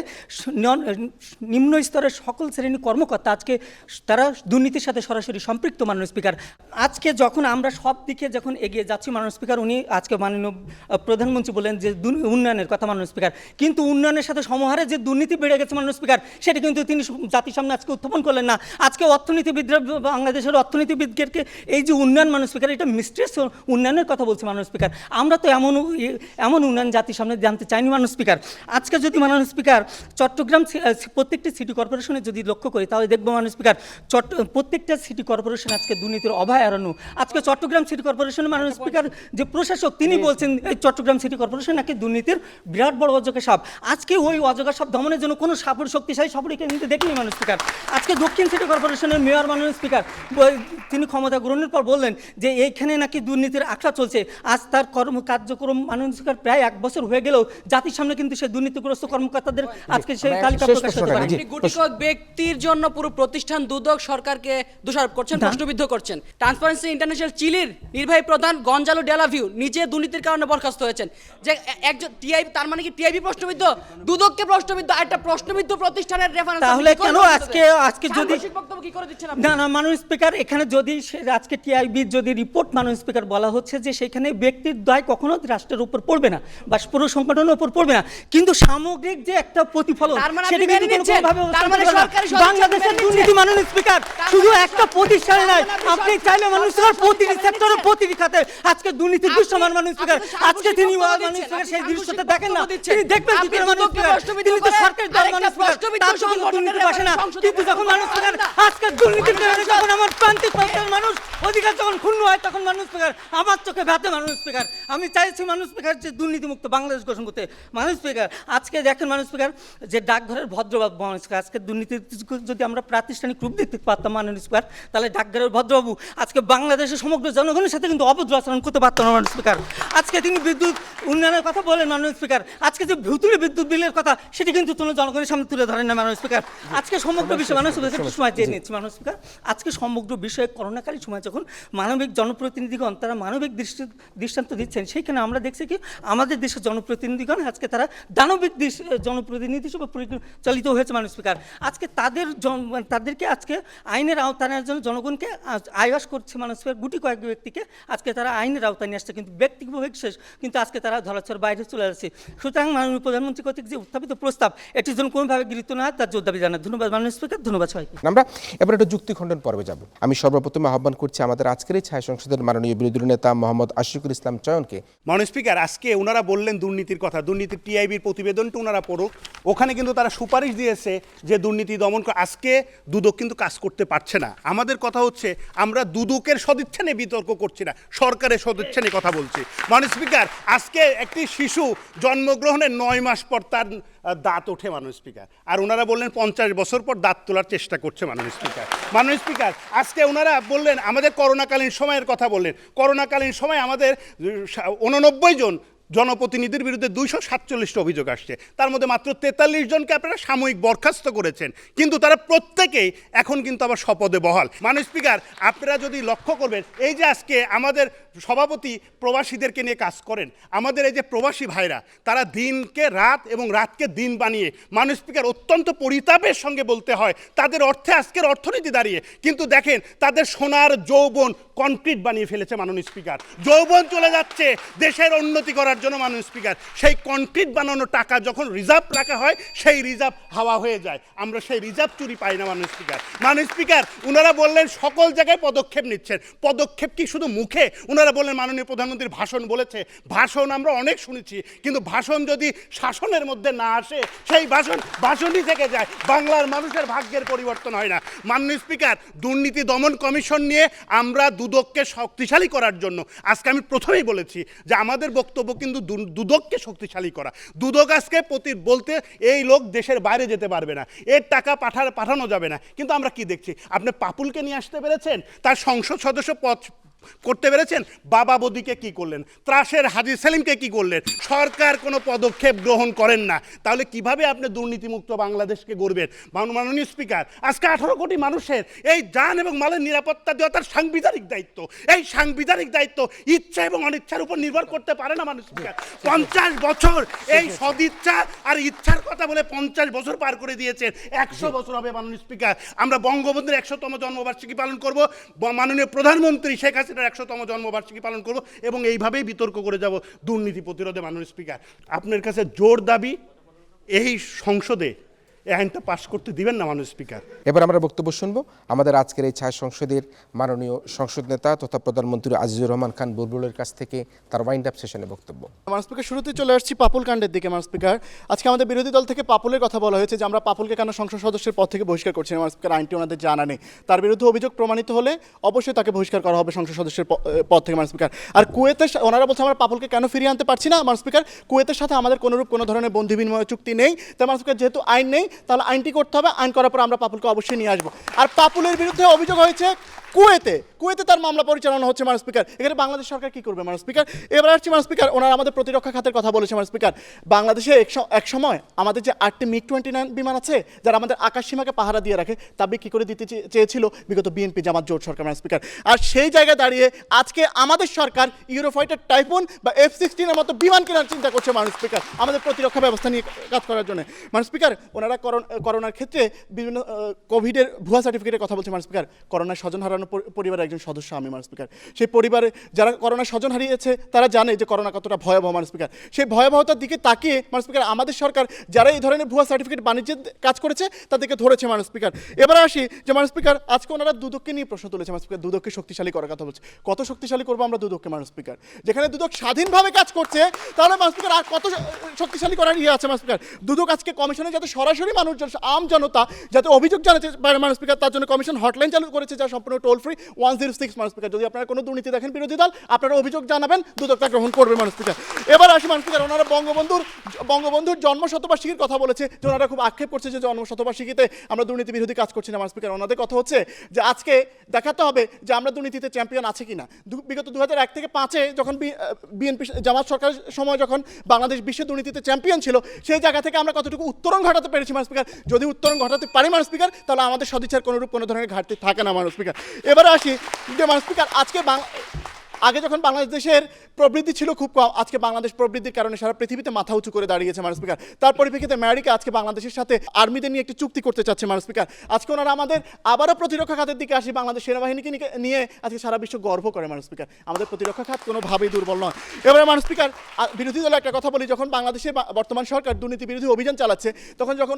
নিম্ন স্তরের সকল শ্রেণী কর্মকর্তা আজকে তারা দুর্নীতির সাথে সরাসরি সম্পৃক্ত মাননীয় স্পিকার। আজকে যখন আমরা সব দিকে যখন এগিয়ে যাচ্ছি মাননীয় স্পিকার, উনি আজকে মাননীয় প্রধানমন্ত্রী বলেন যে উন্নয়নের কথা মাননীয় স্পিকার, কিন্তু উন্নয়নের সাথে সমহারে যে দুর্নীতি বেড়ে গেছে মাননীয় স্পিকার, সেটা কিন্তু তিনি জাতির সামনে আজকে উত্থাপন করলেন না। আজকে অর্থনীতিবিদরা, বাংলাদেশের অর্থনীতিবিদদেরকে এই যে উন্নয়ন মাননীয় স্পিকার, এটা মিস্ট্রেস উন্নয়নের কথা বলছে মাননীয় স্পিকার। আমরা তো এমন উন্নয়ন জাতির সামনে জানতে চাইনি মাননীয় স্পিকার। আজকে যদি মাননীয় স্পিকার চট্টগ্রাম প্রত্যেকটি সিটি কর্পোরেশনে যদি লক্ষ্য করি, তাহলে দেখবো মাননীয় স্পিকার প্রত্যেকটা সিটি কর্পোরেশন আজকে দুর্নীতির অভয়ারণ্য। আজকে চট্টগ্রাম সিটি কর্পোরেশনের মাননীয় স্পিকার যে প্রশাসক, তিনি বলছেন এই চট্টগ্রাম সিটি কর্পোরেশন নাকি দুর্নীতির বিরাট বড় অজগর সাপ। আজকে ওই অজগর সাপ দমনের জন্য কোনো সাপের শক্তিশালী সাপরিকে কিন্তু দেখিনি মাননীয় স্পিকার। আজকে দক্ষিণ সিটি কর্পোরেশনের মেয়র মাননীয় স্পিকার, তিনি ক্ষমতা গ্রহণের পর বললেন যে এইখানে নাকি দুর্নীতির আখড়া চলছে। আজ তার কার্যক্রম মাননীয় স্পিকার প্রায় 1 বছর হয়ে গেলেও জাতির সামনে কিন্তু সেই দুর্নীতিগ্রস্ত কর্মকর্তাদের আজকে সেই তালিকা প্রকাশ করতে পারেনি। আপনি গুটি কয়েক ব্যক্তির জন্য পুরো প্রতিষ্ঠান দুদক সরকারকে দোষারোপ করছেন, প্রশ্নবিদ্ধ করছেন। ট্রান্সপারেন্সি ইন্টারন্যাশনাল চিলির নির্বাহী প্রধান গঞ্জালো ডেলাভিউ নিজে দুর্নীতির কারণে বরখাস্ত হয়েছেন। যে একজন টিআইবি, তার মানে কি টিআইবি প্রশ্নবিদ্ধ, দুদককে প্রশ্নবিদ্ধ, একটা প্রশ্নবিদ্ধ প্রতিষ্ঠানের রেফারেন্স? তাহলে কেন আজকে যদি বক্তব্য কি করে দিচ্ছেন আপনি? না মাননীয় স্পিকার, এখানে যদি আজকে টিআইবি যদি রিপোর্ট মাননীয় স্পিকার বলা হচ্ছে যে সেখানে ব্যক্তির দায় কখনো রাষ্ট্রের উপর পড়বে না বা পুরো সংগঠনের উপর পড়বে না, কিন্তু সামগ্রিক যে একটা প্রতিফলন সেটা কিন্তু কোনোভাবে বাংলাদেশের দুর্নীতি মাননীয় স্পিকার শুধু একটা প্রতিষ্ঠানে নয়, আপনি চাইলে মাননীয় স্পিকার প্রতিটি সেক্টরে প্রতিটি খাতে আজকে দুর্নীতির দৃশ্যমান মাননীয় স্পিকার। আজকে তিনি মাননীয় স্পিকার সেই দৃশ্যটা দেখেন না, তিনি দেখবেন কি করে মাননীয় স্পিকার? তিনি তো সরকারের দল মাননীয় স্পিকার, তার যখন দুর্নীতি বসে না, কিন্তু যখন মাননীয় স্পিকার আজকে দুর্নীতির কারণে যখন আমার প্রান্তিক মানুষ অধিকার যখন ক্ষুণ্ণ হয় তখন মানুষ স্পিকার আমার চোখে ব্যথা মানুষ স্পিকার। আমি চাইছি মানুষ স্পিকার যে দুর্নীতিমুক্ত বাংলাদেশ গঠন করতে। মানুষ স্পিকার আজকে দেখেন মানুষ স্পিকার যে ডাকঘরের ভদ্রবাবু মানুষ স্পিকার, আজকে দুর্নীতির যদি আমরা প্রাতিষ্ঠানিক রূপ দিতে পারতাম মানুষ স্পিকার, তাহলে ডাকঘরের ভদ্রবাবু আজকে বাংলাদেশের সমগ্র জনগণের সাথে কিন্তু অভদ্র আচরণ করতে পারতাম না মানুষ স্পিকার। আজকে তিনি বিদ্যুৎ উন্নয়নের কথা বলেন মানুষ স্পিকার, আজকে যে ভুতুড়ে বিদ্যুৎ বিলের কথা সেটি কিন্তু জনগণের সামনে তুলে ধরেন না মানুষ স্পিকার। আজকে সমগ্র বিষয় মানুষ একটু সময় চেয়ে নিচ্ছি মানুষ স্পিকার। আজকে সমগ্র বিষয়ে করোনাকালীন সময় যখন মানবিক জনপ্রতিনিধিগণ তারা মানবিক দৃষ্টান্ত দিচ্ছেন, সেইখানে আমরা দেখছি কি আমাদের দেশের জনপ্রতিনিধিগণ আজকে তারা দানবিক জনপ্রতিনিধি হিসেবে পরিচালিত হয়েছে মানুষ স্পিকার। আজকে তাদেরকে আজকে আইনের আওতায় আনার জন্য জনগণকে আয়াস করছে মানুষ স্পিকার, গুটি কয়েক ব্যক্তিকে আজকে তারা আইনের আওতায় নিয়ে আসছে, কিন্তু ব্যক্তিগত শেষ কিন্তু আজকে তারা ধরাছোঁয়ার বাইরে চলে আসছে। সুতরাং মাননীয় প্রধানমন্ত্রী কর্তৃক যে উত্থাপিত প্রস্তাব এটির জন্য কোনোভাবে গৃহীত না হয় তার জোর দাবি জানাই। ধন্যবাদ মাননীয় স্পিকার, ধন্যবাদ সবাইকে। আমরা এবার একটা যুক্তি খণ্ডন পর্বে যাব। আমি সর্বপ্রথমে আহ্বান করছি আমাদের আজকের এই ছায়া সংসদের মাননীয় বিরোধী নেতা মোহাম্মদ আশিকুল ইসলাম চয়নকে। মাননীয় স্পিকার, আজকে ওনারা বললেন দুর্নীতির কথা, দুর্নীতির টিআইবির প্রতিবেদনটা ওনারা পড়ুক। ওখানে কিন্তু তারা সুপারিশ দিয়েছে যে দুর্নীতি দমন আজকে দুদক কিন্তু কাজ করতে পারছে না। আমাদের কথা হচ্ছে আমরা দুদকের সদিচ্ছা নিয়ে বিতর্ক করছি না, সরকারের সদিচ্ছা নিয়ে কথা বলছি। মাননীয় স্পিকার, আজকে একটি শিশু জন্মগ্রহণের 9 মাস পর তার দাঁত ওঠে মাননীয় স্পিকার, আর ওনারা বললেন 50 বছর পর দাঁত তোলার চেষ্টা করছে মাননীয় স্পিকার। মাননীয় স্পিকার, আজকে ওনারা বললেন আমাদের করোনাকালীন সময়ের কথা বললেন, করোনাকালীন সময় আমাদের 89 জন জনপ্রতিনিধির বিরুদ্ধে 247টা অভিযোগ আসছে, তার মধ্যে মাত্র 43 জনকে আপনারা সাময়িক বরখাস্ত করেছেন, কিন্তু তারা প্রত্যেকেই এখন কিন্তু আবার শপথে বহাল। মাননীয় স্পিকার, আপনারা যদি লক্ষ্য করবেন, এই যে আজকে আমাদের সভাপতি প্রবাসীদেরকে নিয়ে কাজ করেন, আমাদের এই যে প্রবাসী ভাইরা তারা দিনকে রাত এবং রাতকে দিন বানিয়ে, মাননীয় স্পিকার অত্যন্ত পরিতাপের সঙ্গে বলতে হয় তাদের অর্থে আজকের অর্থনীতি দাঁড়িয়ে, কিন্তু দেখেন তাদের সোনার যৌবন কনক্রিট বানিয়ে ফেলেছে মাননীয় স্পিকার। যৌবন চলে যাচ্ছে দেশের উন্নতি করার জন্য মাননীয় স্পিকার, সেই কনক্রিট বানানো টাকা যখন রিজার্ভ রাখা হয় সেই রিজার্ভ হাওয়া হয়ে যায়, আমরা সেই রিজার্ভ চুরি পাই না মাননীয় স্পিকার। মাননীয় স্পিকার, ওনারা বললেন সকল জায়গায় পদক্ষেপ নিচ্ছেন, পদক্ষেপ কি শুধু মুখে? ওনারা বললেন মাননীয় প্রধানমন্ত্রীর ভাষণ বলেছে, ভাষণ আমরা অনেক শুনেছি, কিন্তু ভাষণ যদি শাসনের মধ্যে না আসে সেই ভাষণই থেকে যায়, বাংলার মানুষের ভাগ্যের পরিবর্তন হয় না। মাননীয় স্পিকার, দুর্নীতি দমন কমিশন নিয়ে আমরা দুদককে শক্তিশালী করার জন্য আজকে আমি প্রথমেই বলেছি যে আমাদের বক্তব্য কিন্তু দুদককে শক্তিশালী করা। দুদক আজকে বলতে এই লোক দেশের বাইরে যেতে পারবে না, এর টাকা পাঠানো যাবে না, কিন্তু আমরা কি দেখছি? আপনি পাপুলকে নিয়ে আসতে পেরেছেন, তার সংসদ সদস্য পদ করতে পেরেছেন, বাবা বদিকে কি করলেন, ত্রাসের হাজী সেলিমকে কি করলেন? সরকার কোনো পদক্ষেপ গ্রহণ করেন না, তাহলে কিভাবে আপনি দুর্নীতিমুক্ত বাংলাদেশকে গড়বেন? মাননীয় স্পিকার, আজকে 18 কোটি মানুষের এই জান এবং মালের নিরাপত্তা দেওয়া তার সাংবিধানিক দায়িত্ব। এই সাংবিধানিক দায়িত্ব ইচ্ছা এবং অনিচ্ছার উপর নির্ভর করতে পারে না মাননীয় স্পিকার। 50 বছর এই সদিচ্ছা আর ইচ্ছার কথা বলে 50 বছর পার করে দিয়েছেন, 100 বছর হবে মাননীয় স্পিকার। আমরা বঙ্গবন্ধুর 100তম জন্মবার্ষিকী পালন করব, মাননীয় প্রধানমন্ত্রী শেখ হাসিনার 100তম জন্মবার্ষিকী পালন করব, এবং এইভাবেই বিতর্ক করে যাব দুর্নীতি প্রতিরোধে। মাননীয় স্পিকার, আপনার কাছে জোর দাবি, এই সংসদে এই আইনটা পাশ করতে দিবেন না মাননীয় স্পিকার। এবার আমরা বক্তব্য শুনবো আমাদের আজকের এই ছায়া সংসদের মাননীয় সংসদ নেতা তথা প্রধানমন্ত্রী আজিজুর রহমান খান বুলবুলের কাছ থেকে তার ওয়াইন্ড আপ সেশনে বক্তব্য। মাননীয় স্পিকার, শুরুতে চলে আসছি পাপুল কাণ্ডের দিকে। মাননীয় স্পিকার, আজকে আমাদের বিরোধী দল থেকে পাপুলের কথা বলা হয়েছে যে আমরা পাপুলকে কেন সংসদ সদস্যের পদ থেকে বহিষ্কার করছি। মাননীয় স্পিকার, আইনটি ওনাদের জানা নেই, তার বিরুদ্ধে অভিযোগ প্রমাণিত হলে অবশ্যই তাকে বহিষ্কার করা হবে সংসদ সদস্যের পদ থেকে। মাননীয় স্পিকার, আর কুয়েতের ওনারা বলছে আমরা পাপুলকে কেন ফিরিয়ে আনতে পারছি না। মাননীয় স্পিকার, কুয়েতের সাথে আমাদের কোনো ধরনের বন্ধু বিনিময় চুক্তি নেই, তাই মাননীয় স্পিকার যেহেতু আইন নেই তাহলে আইনটি করতে হবে, আইন করার পর আমরা পাপুলকে অবশ্যই নিয়ে আসবো। আর পাপুলের বিরুদ্ধে অভিযোগ হয়েছে কুয়েতে তার মামলা পরিচালনা হচ্ছে। মাননীয় স্পিকার, এখানে বাংলাদেশ সরকার কি করবে? মাননীয় স্পিকার, এবার আসছি মাননীয় স্পিকার, ওনারা আমাদের প্রতিরক্ষা খাতের কথা বলেছে। মাননীয় স্পিকার, বাংলাদেশে এক সময় আমাদের যে 8টি MiG-29 বিমান আছে যারা আমাদের আকাশ সীমাকে পাহারা দিয়ে রাখে, তা বিক্রি করে দিতে চেয়েছিল বিগত বিএনপি জামাত জোট সরকার। মাননীয় স্পিকার, আর সেই জায়গায় দাঁড়িয়ে আজকে আমাদের সরকার ইউরোফাইটার টাইফুন বা F-16 এর মতো বিমান কেনার চিন্তা করছে মাননীয় স্পিকার, আমাদের প্রতিরক্ষা ব্যবস্থা নিয়ে কাজ করার জন্য। মাননীয় স্পিকার, ওনারা করোনার ক্ষেত্রে বিভিন্ন কোভিডের ভুয়া সার্টিফিকেটের কথা বলছে। মাননীয় স্পিকার, করোনায় স্বজন হারানো পরিবারের একজন সদস্য আমি। মাননীয় স্পিকার, সেই পরিবারে যারা করোনা স্বজন হারিয়েছে তারা জানে যে করোনা কতটা ভয়াবহ। মাননীয় স্পিকার, সেই ভয়াবহতার দিকে তাকিয়ে মাননীয় স্পিকার আমাদের সরকার যারা এই ধরনের ভুয়া সার্টিফিকেট বাণিজ্যের কাজ করেছে তাদেরকে ধরেছে। মাননীয় স্পিকার, এবার আসি যে মাননীয় স্পিকার আজকে ওনারা দুদককে নিয়ে প্রশ্ন তুলেছে। মাননীয় স্পিকার, দুদককে শক্তিশালী করার কথা বলছে, কত শক্তিশালী করবো আমরা দুদককে? মাননীয় স্পিকার, যেখানে দুদক স্বাধীনভাবে কাজ করছে তাহলে মাননীয় স্পিকার আর কত শক্তিশালী করার ইয়ে আছে? মাননীয় স্পিকার, দুদক আজকে কমিশনে যাতে সরাসরি মানুষজন আম জনতা যাতে অভিযোগ জানাতে পারে মাননীয় স্পিকার, তার জন্য কমিশন হটলাইন চালু করেছে যা সম্পূর্ণ টোল ফ্রি 106 মানুষ স্পিকার। যদি আপনারা কোনো দুর্নীতি দেখেন বিরোধী দল, আপনারা অভিযোগ জানাবেন, দুদক তা গ্রহণ করবে মানুষ স্পিকার। এবার আসি মানুষ স্পিকার, ওনারা বঙ্গবন্ধুর জন্ম শতবার্ষিকীর কথা বলেছে, যে ওনারা খুব আক্ষেপ করছে যে জন্ম শতবার্ষিকীতে আমরা দুর্নীতি বিরোধী কাজ করছি না মানুষ স্পিকার। ওনাদের কথা হচ্ছে যে আজকে দেখাতে হবে যে আমরা দুর্নীতিতে চ্যাম্পিয়ন আছে কিনা। বিগত 2001 থেকে 5-এ যখন বিএনপি জামাত সরকারের সময় যখন বাংলাদেশ বিশ্ব দুর্নীতিতে চ্যাম্পিয়ন ছিল, সেই জায়গা থেকে আমরা কতটুকু উত্তরণ ঘটাতে পেরেছি মানুষ স্পিকার। যদি উত্তরণ ঘটাতে পারি মানুষ স্পিকার, তাহলে আমাদের সদিচ্ছার কোনো ধরনের ঘাটতি থাকে না মানুষ স্পিকার। এবারে আসি যে মানুষ স্পিকার, আগে যখন বাংলাদেশের প্রবৃদ্ধি ছিল খুব কম, আজকে বাংলাদেশ প্রবৃদ্ধির কারণে সারা পৃথিবীতে মাথা উঁচু করে দাঁড়িয়েছে মানুষ স্পিকার। তার পরিপ্রেক্ষিতে আমেরিকা আজকে বাংলাদেশের সাথে আর্মিদের নিয়ে একটি চুক্তি করতে চাচ্ছে মানুষ স্পিকার। আজকে ওনারা আমাদের আবারও প্রতিরক্ষা খাতের দিকে আসি, বাংলাদেশ সেনাবাহিনীকে নিয়ে আজকে সারা বিশ্ব গর্ব করে মানুষ স্পিকার। আমাদের প্রতিরক্ষা খাত কোনোভাবেই দুর্বল নয়। এবারে মানুষ স্পিকার, বিরোধী দলের একটা কথা বলি, যখন বাংলাদেশে বর্তমান সরকার দুর্নীতি বিরোধী অভিযান চালাচ্ছে, যখন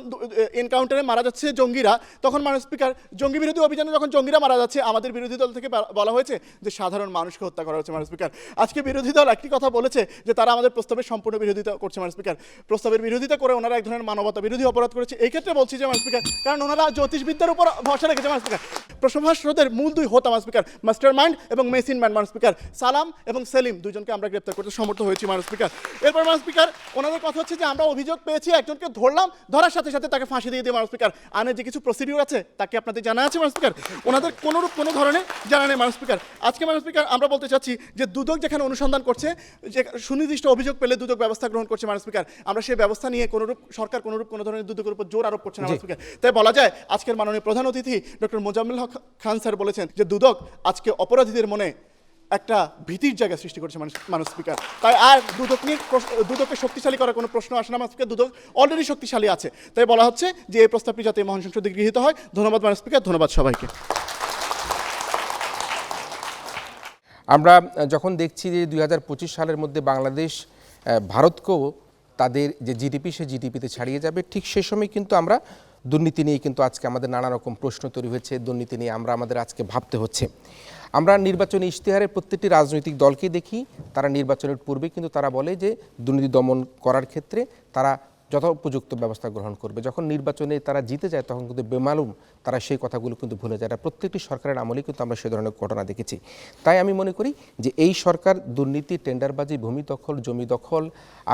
এনকাউন্টারে মারা যাচ্ছে জঙ্গিরা, তখন মানুষ স্পিকার জঙ্গি বিরোধী অভিযানে যখন জঙ্গিরা মারা যাচ্ছে, আমাদের বিরোধী দল থেকে বলা হয়েছে যে সাধারণ মানুষকে হত্যা করা হচ্ছে মানুষ স্পিকার। আজকে বিরোধী দল একটি কথা বলেছে যে তারা আমাদের প্রস্তাবের সম্পূর্ণ বিরোধিতা করছে মানুষ স্পিকার। প্রস্তাবের বিরোধিতা করে ওনারা এক ধরনের মানবতা বিরোধী অপরাধ করেছে। এই ক্ষেত্রে বলছি যে মানুষ স্পিকার, কারণ ওনারা জ্যোতিষবিদ্যার উপর ভরসা রেখেছে মানুষ স্পিকার। প্রসভাস রোধের মূল দুই হোতা মানুষ স্পিকার, মাস্টার মাইন্ড এবং মেশিন ম্যান মানুষ স্পিকার, সালাম এবং সেলিম, দুজনকে আমরা গ্রেপ্তার করতে সমর্থ হয়েছি মানুষ স্পিকার। এরপর মানুষ স্পিকার, ওনাদের কথা হচ্ছে যে আমরা অভিযোগ পেয়েছি, একজনকে ধরলাম, ধরার সাথে সাথে তাকে ফাঁসি দিয়ে মানুষ স্পিকার। আনের যে কিছু প্রসিডিউর আছে তাকে আপনাদের জানা আছে মানুষ স্পিকার, ওনাদের কোনো ধরনের জানা নেই মানুষ স্পিকার। আজকে মানুষ স্পিকার আমরা বলতে চাচ্ছি যে দুদক যেখানে অনুসন্ধান করছে, যে সুনির্দিষ্ট অভিযোগ পেলে দুদক ব্যবস্থা গ্রহণ করছে মানুষ স্পিকার, আমরা সেই ব্যবস্থা নিয়ে সরকার কোনো ধরনের দুদকের উপর জোর আরোপ করছে না মানুষ স্পিকার। তাই বলা যায় আজকের মাননীয় প্রধান অতিথি ডক্টর মোজাম্মেল হক খান স্যার বলেছেন যে দুদক আজকে অপরাধীদের মনে একটা ভীতির জায়গা সৃষ্টি করছে মানুষ স্পিকার। তাই আর দুদককে শক্তিশালী করার কোনো প্রশ্ন আসে না মানুষ স্পিকার, দুদক অলরেডি শক্তিশালী আছে। তাই বলা হচ্ছে যে এই প্রস্তাবটি যাতে মহান সংসদে গৃহীত হয়। ধন্যবাদ মানুষ স্পিকার, ধন্যবাদ সবাইকে। আমরা যখন দেখছি যে 2025 সালের মধ্যে বাংলাদেশ ভারতকেও তাদের যে জিডিপি, সে জিডিপিতে ছাড়িয়ে যাবে, ঠিক সেই সময় কিন্তু আমরা দুর্নীতি নিয়ে কিন্তু আজকে আমাদের নানা রকম প্রশ্ন তৈরি হয়েছে। দুর্নীতি নিয়ে আমাদের আজকে ভাবতে হচ্ছে। আমরা নির্বাচনী ইশতেহারের প্রত্যেকটি রাজনৈতিক দলকে দেখি, তারা নির্বাচনের পূর্বে কিন্তু তারা বলে যে দুর্নীতি দমন করার ক্ষেত্রে তারা যথোপযুক্ত ব্যবস্থা গ্রহণ করবে। যখন নির্বাচনে তারা জিতে যায় তখন কিন্তু বেমালুম তারা সেই কথাগুলো কিন্তু ভুলে যায়। প্রত্যেকটি সরকারের আমলেই কিন্তু আমরা সে ধরনের ঘটনা দেখেছি। তাই আমি মনে করি যে এই সরকার দুর্নীতি, টেন্ডারবাজি, ভূমি দখল, জমি দখল,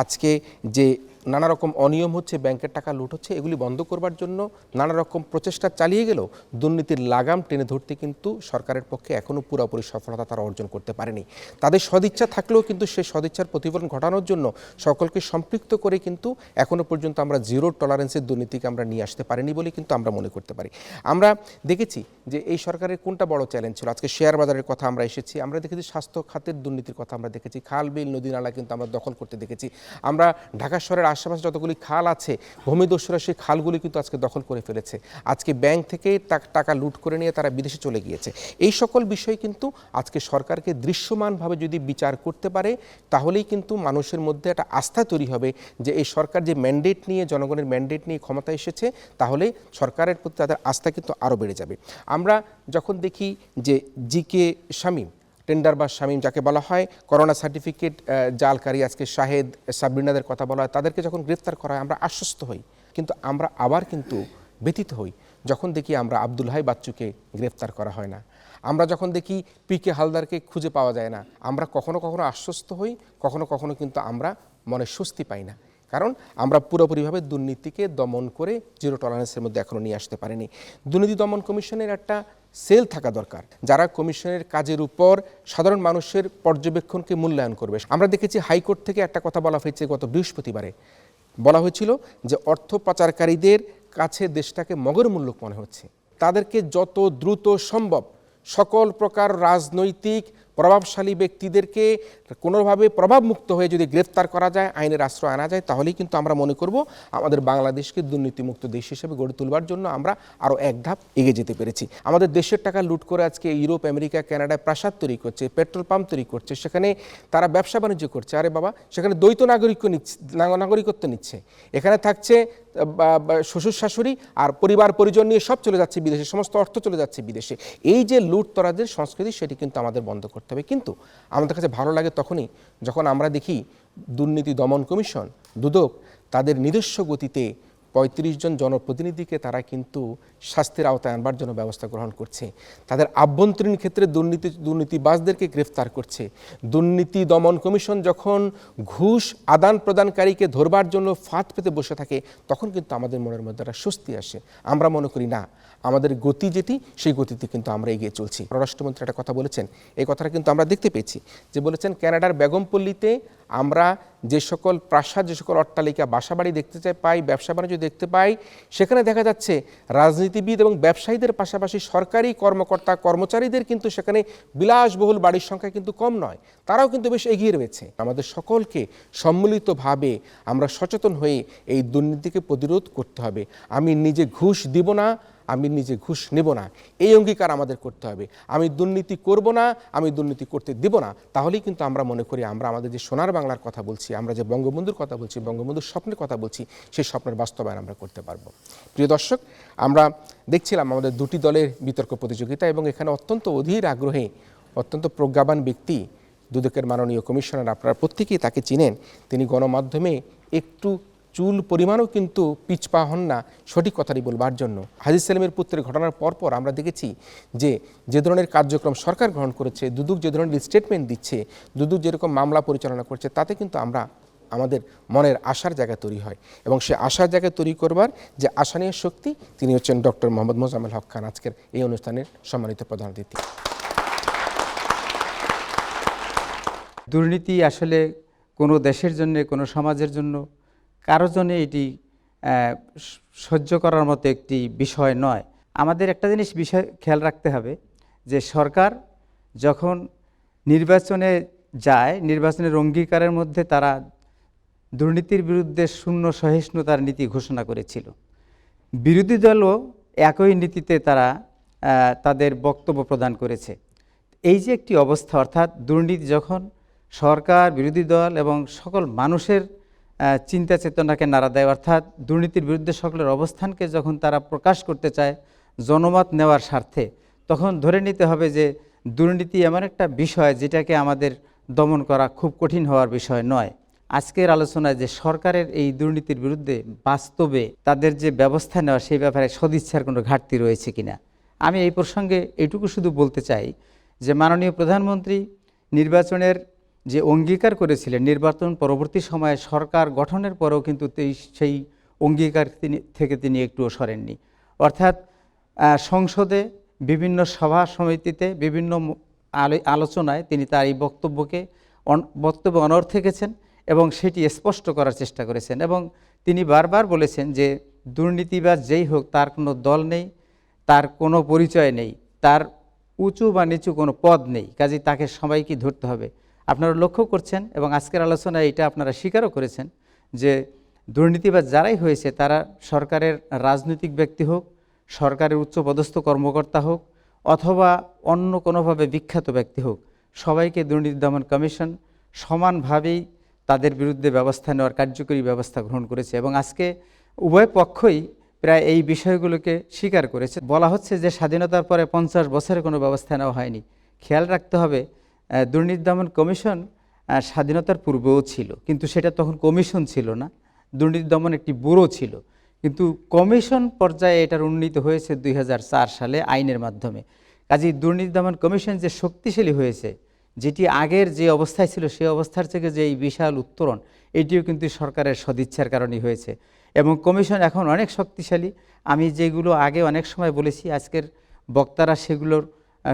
আজকে যে নানা রকম অনিয়ম হচ্ছে, ব্যাংকের টাকা লুট হচ্ছে, এগুলি বন্ধ করবার জন্য নানা রকম প্রচেষ্টা চালিয়ে গেলেও দুর্নীতির লাগাম টেনে ধরতে কিন্তু সরকারের পক্ষে এখনও পুরোপুরি সফলতা তারা অর্জন করতে পারেনি। তাদের সদিচ্ছা থাকলেও কিন্তু সেই সদিচ্ছার প্রতিফলন ঘটানোর জন্য সকলকে সম্পৃক্ত করে কিন্তু এখনও পর্যন্ত আমরা জিরো টলারেন্সের দুর্নীতিকে আমরা নিয়ে আসতে পারিনি বলে কিন্তু আমরা মনে করতে পারি। আমরা দেখেছি যে এই সরকারের কোনটা বড় চ্যালেঞ্জ ছিল। আজকে শেয়ার বাজারের কথা আমরা এসেছি, আমরা দেখেছি স্বাস্থ্য খাতের দুর্নীতির কথা আমরা দেখেছি, খাল বিল নদী নালা কিন্তু আমরা দখল করতে দেখেছি। আমরা ঢাকা শহরের আশেপাশে যতগুলি খাল আছে, ভূমিদস্যুরা সেই খালগুলি কিন্তু আজকে দখল করে ফেলেছে। আজকে ব্যাংক থেকে টাকা লুট করে নিয়ে তারা বিদেশে চলে গিয়েছে। এই সকল বিষয় কিন্তু আজকে সরকারকে দৃশ্যমানভাবে যদি বিচার করতে পারে, তাহলেই কিন্তু মানুষের মধ্যে একটা আস্থা তৈরি হবে যে এই সরকার যে ম্যান্ডেট নিয়ে, জনগণের ম্যান্ডেট নিয়ে ক্ষমতায় এসেছে, তাহলে সরকারের প্রতি তাদের আস্থা কিন্তু আরও বেড়ে যাবে। আমরা যখন দেখি যে জিকে শামীম, টেন্ডার বা শামীম যাকে বলা হয়, করোনা সার্টিফিকেট জালকারী, আজকে শাহেদ, সাবরিনাদের কথা বলা হয়, তাদেরকে যখন গ্রেফতার করা হয় আমরা আশ্বস্ত হই, কিন্তু আমরা আবার কিন্তু ব্যথিত হই যখন দেখি আমরা আব্দুল হাই বাচ্চুকে গ্রেফতার করা হয় না। আমরা যখন দেখি পিকে হালদারকে খুঁজে পাওয়া যায় না, আমরা কখনো কখনো আশ্বস্ত হই, কখনো কখনো কিন্তু আমরা মনে স্বস্তি পাই না, কারণ আমরা পুরোপুরিভাবে দুর্নীতিকে দমন করে জিরো টলারেন্সের মধ্যে এখনও নিয়ে আসতে পারিনি। দুর্নীতি দমন কমিশনের একটা সেল থাকা দরকার, যারা কমিশনের কাজের উপর সাধারণ মানুষের পর্যবেক্ষণকে মূল্যায়ন করবে। আমরা দেখেছি হাইকোর্ট থেকে একটা কথা বলা হয়েছে গত বৃহস্পতিবারে, বলা হয়েছিল যে অর্থ পাচারকারীদের কাছে দেশটাকে মগরমূল্যক মনে হচ্ছে, তাদেরকে যত দ্রুত সম্ভব সকল প্রকার রাজনৈতিক প্রভাবশালী ব্যক্তিদেরকে কোনোভাবে প্রভাবমুক্ত হয়ে যদি গ্রেফতার করা যায়, আইনের আশ্রয় আনা যায়, তাহলেই কিন্তু আমরা মনে করব আমাদের বাংলাদেশকে দুর্নীতিমুক্ত দেশ হিসেবে গড়ে তোলবার জন্য আমরা আরও এক ধাপ এগিয়ে যেতে পেরেছি। আমাদের দেশের টাকা লুট করে আজকে ইউরোপ, আমেরিকা, কানাডায় প্রাসাদ তৈরি করছে, পেট্রোল পাম্প তৈরি করছে, সেখানে তারা ব্যবসা বাণিজ্য করছে। আরে বাবা, সেখানে দ্বৈত নাগরিকত্ব নিচ্ছে, এখানে থাকছে শ্বশুর শাশুড়ি আর পরিবার পরিজন নিয়ে সব চলে যাচ্ছে বিদেশে, সমস্ত অর্থ চলে যাচ্ছে বিদেশে। এই যে লুট তরাজের সংস্কৃতি, সেটি কিন্তু আমাদের বন্ধ করতে হবে। কিন্তু আমাদের কাছে ভালো লাগে তখনই যখন আমরা দেখি দুর্নীতি দমন কমিশন, দুদক তাদের নিজস্ব গতিতে 35 জন জনপ্রতিনিধিকে তারা কিন্তু শাস্তির আওতায় আনবার জন্য ব্যবস্থা গ্রহণ করছে, তাদের আভ্যন্তরীণ ক্ষেত্রে দুর্নীতিবাজদেরকে গ্রেফতার করছে। দুর্নীতি দমন কমিশন যখন ঘুষ আদান প্রদানকারীকে ধরবার জন্য ফাঁদ পেতে বসে থাকে, তখন কিন্তু আমাদের মনের মধ্যে একটা স্বস্তি আসে। আমরা মনে করি না, আমাদের গতি যেটি সেই গতিতে কিন্তু আমরা এগিয়ে চলছি। পররাষ্ট্রমন্ত্রী একটা কথা বলেছেন, এই কথাটা কিন্তু আমরা দেখতে পেয়েছি, যে বলেছেন কানাডার বেগমপল্লীতে আমরা যে সকল প্রাসাদ, যে সকল অট্টালিকা, বাসাবাড়ি দেখতে পাই, ব্যবসা বাণিজ্য দেখতে পাই, সেখানে দেখা যাচ্ছে রাজনীতিবিদ এবং ব্যবসায়ীদের পাশাপাশি সরকারি কর্মকর্তা কর্মচারীদের কিন্তু সেখানে বিলাসবহুল বাড়ির সংখ্যা কিন্তু কম নয়, তারাও কিন্তু বেশ এগিয়ে রয়েছে। আমাদের সকলকে সম্মিলিতভাবে আমরা সচেতন হয়ে এই দুর্নীতিকে প্রতিরোধ করতে হবে। আমি নিজে ঘুষ দিব না, আমি নিজে ঘুষ নেব না, এই অঙ্গীকার আমাদের করতে হবে। আমি দুর্নীতি করব না, আমি দুর্নীতি করতে দিব না, তাহলেই কিন্তু আমরা মনে করি আমরা আমাদের যে সোনার বাংলার কথা বলছি, আমরা যে বঙ্গবন্ধুর কথা বলছি, বঙ্গবন্ধুর স্বপ্নের কথা বলছি, সেই স্বপ্নের বাস্তবায়ন আমরা করতে পারবো। প্রিয় দর্শক, আমরা দেখছিলাম আমাদের দুটি দলের বিতর্ক প্রতিযোগিতা, এবং এখানে অত্যন্ত অধীর আগ্রহে অত্যন্ত প্রজ্ঞাবান ব্যক্তি দুদকের মাননীয় কমিশনার, আপনারা প্রত্যেকেই তাকে চিনেন। তিনি গণমাধ্যমে একটু চুল পরিমাণও কিন্তু পিছপা হন না সঠিক কথাটি বলবার জন্য। হাজী সেলিমের পুত্রের ঘটনার পরপর আমরা দেখেছি যে ধরনের কার্যক্রম সরকার গ্রহণ করেছে, দুদক যে ধরনের স্টেটমেন্ট দিচ্ছে, দুদক যেরকম মামলা পরিচালনা করছে, তাতে কিন্তু আমাদের মনের আশার জায়গা তৈরি হয়। এবং সে আশার জায়গা তৈরি করবার যে আশা নিয়ে শক্তি, তিনি হচ্ছেন ডক্টর মোহাম্মদ মোজাম্মেল হক খান, আজকের এই অনুষ্ঠানের সম্মানিত প্রধান অতিথি। দুর্নীতি আসলে কোনো দেশের জন্য, কোনো সমাজের জন্য, কারোর জন্য এটি সহ্য করার মতো একটি বিষয় নয়। আমাদের একটা বিষয় খেয়াল রাখতে হবে, যে সরকার যখন নির্বাচনে যায়, নির্বাচনের অঙ্গীকারের মধ্যে তারা দুর্নীতির বিরুদ্ধে শূন্য সহিষ্ণুতার নীতি ঘোষণা করেছিল। বিরোধী দলও একই নীতিতে তারা তাদের বক্তব্য প্রদান করেছে। এই যে একটি অবস্থা, অর্থাৎ দুর্নীতি যখন সরকার, বিরোধী দল এবং সকল মানুষের চিন্তা চেতনাকে নাড়া দেয়, অর্থাৎ দুর্নীতির বিরুদ্ধে সকলের অবস্থানকে যখন তারা প্রকাশ করতে চায় জনমত নেওয়ার স্বার্থে, তখন ধরে নিতে হবে যে দুর্নীতি এমন একটা বিষয় যেটাকে আমাদের দমন করা খুব কঠিন হওয়ার বিষয় নয়। আজকের আলোচনায় যে সরকারের এই দুর্নীতির বিরুদ্ধে বাস্তবে তাদের যে ব্যবস্থা নেওয়া, সেই ব্যাপারে সদিচ্ছার কোনো ঘাটতি রয়েছে কিনা। আমি এই প্রসঙ্গে এইটুকু শুধু বলতে চাই যে মাননীয় প্রধানমন্ত্রী নির্বাচনের যে অঙ্গীকার করেছিলেন, নির্বাচন পরবর্তী সময়ে সরকার গঠনের পরেও কিন্তু সেই অঙ্গীকার থেকে তিনি একটুও সরেননি। অর্থাৎ সংসদে বিভিন্ন সভা সমিতিতে বিভিন্ন আলোচনায় তিনি তার এই বক্তব্য অনড় থেকেছেন এবং সেটি স্পষ্ট করার চেষ্টা করেছেন। এবং তিনি বারবার বলেছেন যে দুর্নীতিবাজ যেই হোক, তার কোনো দল নেই, তার কোনো পরিচয় নেই, তার উঁচু বা নিচু কোনো পদ নেই, কাজেই তাকে সবাইকে ধরতে হবে। আপনারা লক্ষ্য করছেন এবং আজকের আলোচনায় এটা আপনারা স্বীকারও করেছেন যে দুর্নীতিবাজ যারাই হয়েছে তারা সরকারের রাজনৈতিক ব্যক্তি হোক, সরকারের উচ্চপদস্থ কর্মকর্তা হোক, অথবা অন্য কোনোভাবে বিখ্যাত ব্যক্তি হোক, সবাইকে দুর্নীতি দমন কমিশন সমানভাবেই তাদের বিরুদ্ধে ব্যবস্থা নেওয়ার কার্যকরী ব্যবস্থা গ্রহণ করেছে। এবং আজকে উভয় পক্ষই প্রায় এই বিষয়গুলোকে স্বীকার করেছে। বলা হচ্ছে যে স্বাধীনতার পরে 50 বছরে কোনো ব্যবস্থা নেওয়া হয়নি। খেয়াল রাখতে হবে, দুর্নীতি দমন কমিশন স্বাধীনতার পূর্বেও ছিল, কিন্তু সেটা তখন কমিশন ছিল না, দুর্নীতি দমন একটি ব্যুরো ছিল। কিন্তু কমিশন পর্যায়ে এটার উন্নীত হয়েছে 2004 সালে আইনের মাধ্যমে। কাজেই দুর্নীতি দমন কমিশন যে শক্তিশালী হয়েছে, যেটি আগের যে অবস্থায় ছিল সেই অবস্থার থেকে যে এই বিশাল উত্তরণ, এটিও কিন্তু সরকারের সদিচ্ছার কারণেই হয়েছে। এবং কমিশন এখন অনেক শক্তিশালী। আমি যেগুলো আগে অনেক সময় বলেছি, আজকের বক্তারা সেগুলোর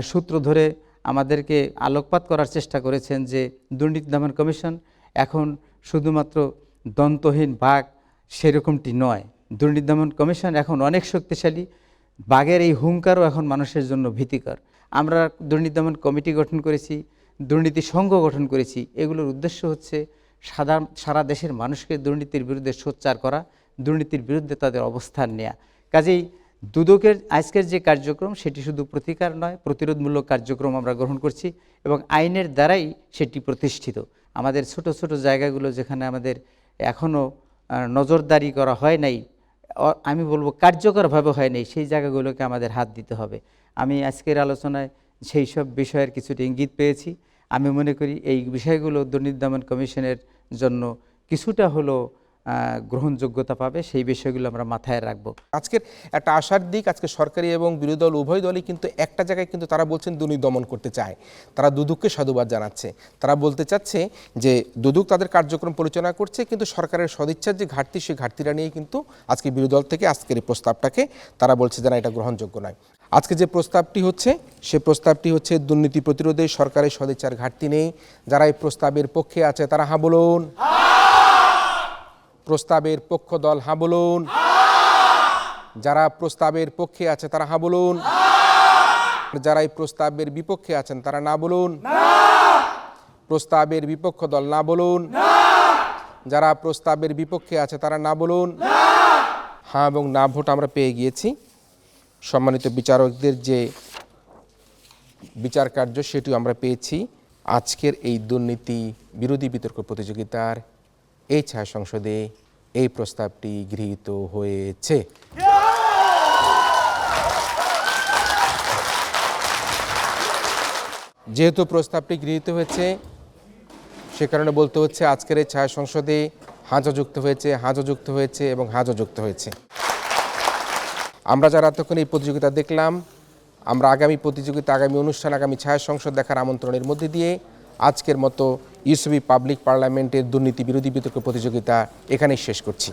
সূত্র ধরে আমাদেরকে আলোকপাত করার চেষ্টা করেছেন যে দুর্নীতি দমন কমিশন এখন শুধুমাত্র দন্তহীন বাঘ সেরকমটি নয়। দুর্নীতি দমন কমিশন এখন অনেক শক্তিশালী। বাঘের এই হুঙ্কারও এখন মানুষের জন্য ভীতিকর। আমরা দুর্নীতি দমন কমিটি গঠন করেছি, দুর্নীতি সংঘ গঠন করেছি। এগুলোর উদ্দেশ্য হচ্ছে সারা দেশের মানুষকে দুর্নীতির বিরুদ্ধে সোচ্চার করা, দুর্নীতির বিরুদ্ধে তাদের অবস্থান নেওয়া। কাজেই দুদকের আজকের যে কার্যক্রম, সেটি শুধু প্রতিকার নয়, প্রতিরোধমূলক কার্যক্রম আমরা গ্রহণ করছি এবং আইনের দ্বারাই সেটি প্রতিষ্ঠিত। আমাদের ছোট ছোট জায়গাগুলো যেখানে আমাদের এখনও নজরদারি করা হয় নাই, আমি বলবো কার্যকরভাবে হয় নাই, সেই জায়গাগুলোকে আমাদের হাত দিতে হবে। আমি আজকের আলোচনায় সেই সব বিষয়ের কিছুটা ইঙ্গিত পেয়েছি। আমি মনে করি এই বিষয়গুলো দুর্নীতি দমন কমিশনের জন্য কিছুটা হলো গ্রহণযোগ্যতা পাবে সেই বিষয়গুলো আমরা মাথায় রাখব। আজকের একটা আশার দিক, আজকে সরকারি এবং বিরোধী দল উভয় দলই কিন্তু একটা জায়গায় কিন্তু তারা বলছেন দুর্নীতি দমন করতে চায়। তারা দুদককে সাধুবাদ জানাচ্ছে। তারা বলতে চাচ্ছে যে দুদক তাদের কার্যক্রম পরিচালনা করছে, কিন্তু সরকারের সদিচ্ছার যে ঘাটতি, সেই ঘাটতিটা নিয়ে কিন্তু আজকে বিরোধী দল থেকে আজকের এই প্রস্তাবটাকে তারা বলছে যে না, এটা গ্রহণযোগ্য নয়। আজকে যে প্রস্তাবটি হচ্ছে, সে প্রস্তাবটি হচ্ছে দুর্নীতি প্রতিরোধে সরকারের সদিচ্ছার ঘাটতি নেই। যারা এই প্রস্তাবের পক্ষে আছে তারা হ্যাঁ বলুন। প্রস্তাবের পক্ষ দল হ্যাঁ বলুন। যারা প্রস্তাবের পক্ষে আছে তারা হ্যাঁ বলুন। যারা এই প্রস্তাবের বিপক্ষে আছেন তারা না বলুন। প্রস্তাবের বিপক্ষ দল না বলুন। যারা প্রস্তাবের বিপক্ষে আছে তারা না বলুন। হ্যাঁ এবং না ভোট আমরা পেয়ে গিয়েছি। সম্মানিত বিচারকদের যে বিচার কার্য সেটিও আমরা পেয়েছি। আজকের এই দুর্নীতি বিরোধী বিতর্ক প্রতিযোগিতার এই ছায়া সংসদে এই প্রস্তাবটি গৃহীত হয়েছে। যেহেতু প্রস্তাবটি গৃহীত হয়েছে, সে কারণে বলতে হচ্ছে আজকের এই ছায়া সংসদে হাজা যুক্ত হয়েছে, হাজা যুক্ত হয়েছে এবং হাজা যুক্ত হয়েছে। আমরা যারা এতক্ষণ এই প্রতিযোগিতা দেখলাম, আমরা আগামী প্রতিযোগিতা, আগামী অনুষ্ঠান, আগামী ছায়া সংসদ দেখার আমন্ত্রণের মধ্যে দিয়ে আজকের মতো ইউসিবি পাবলিক পার্লামেন্টের দুর্নীতি বিরোধী বিতর্ক প্রতিযোগিতা এখানেই শেষ করছি।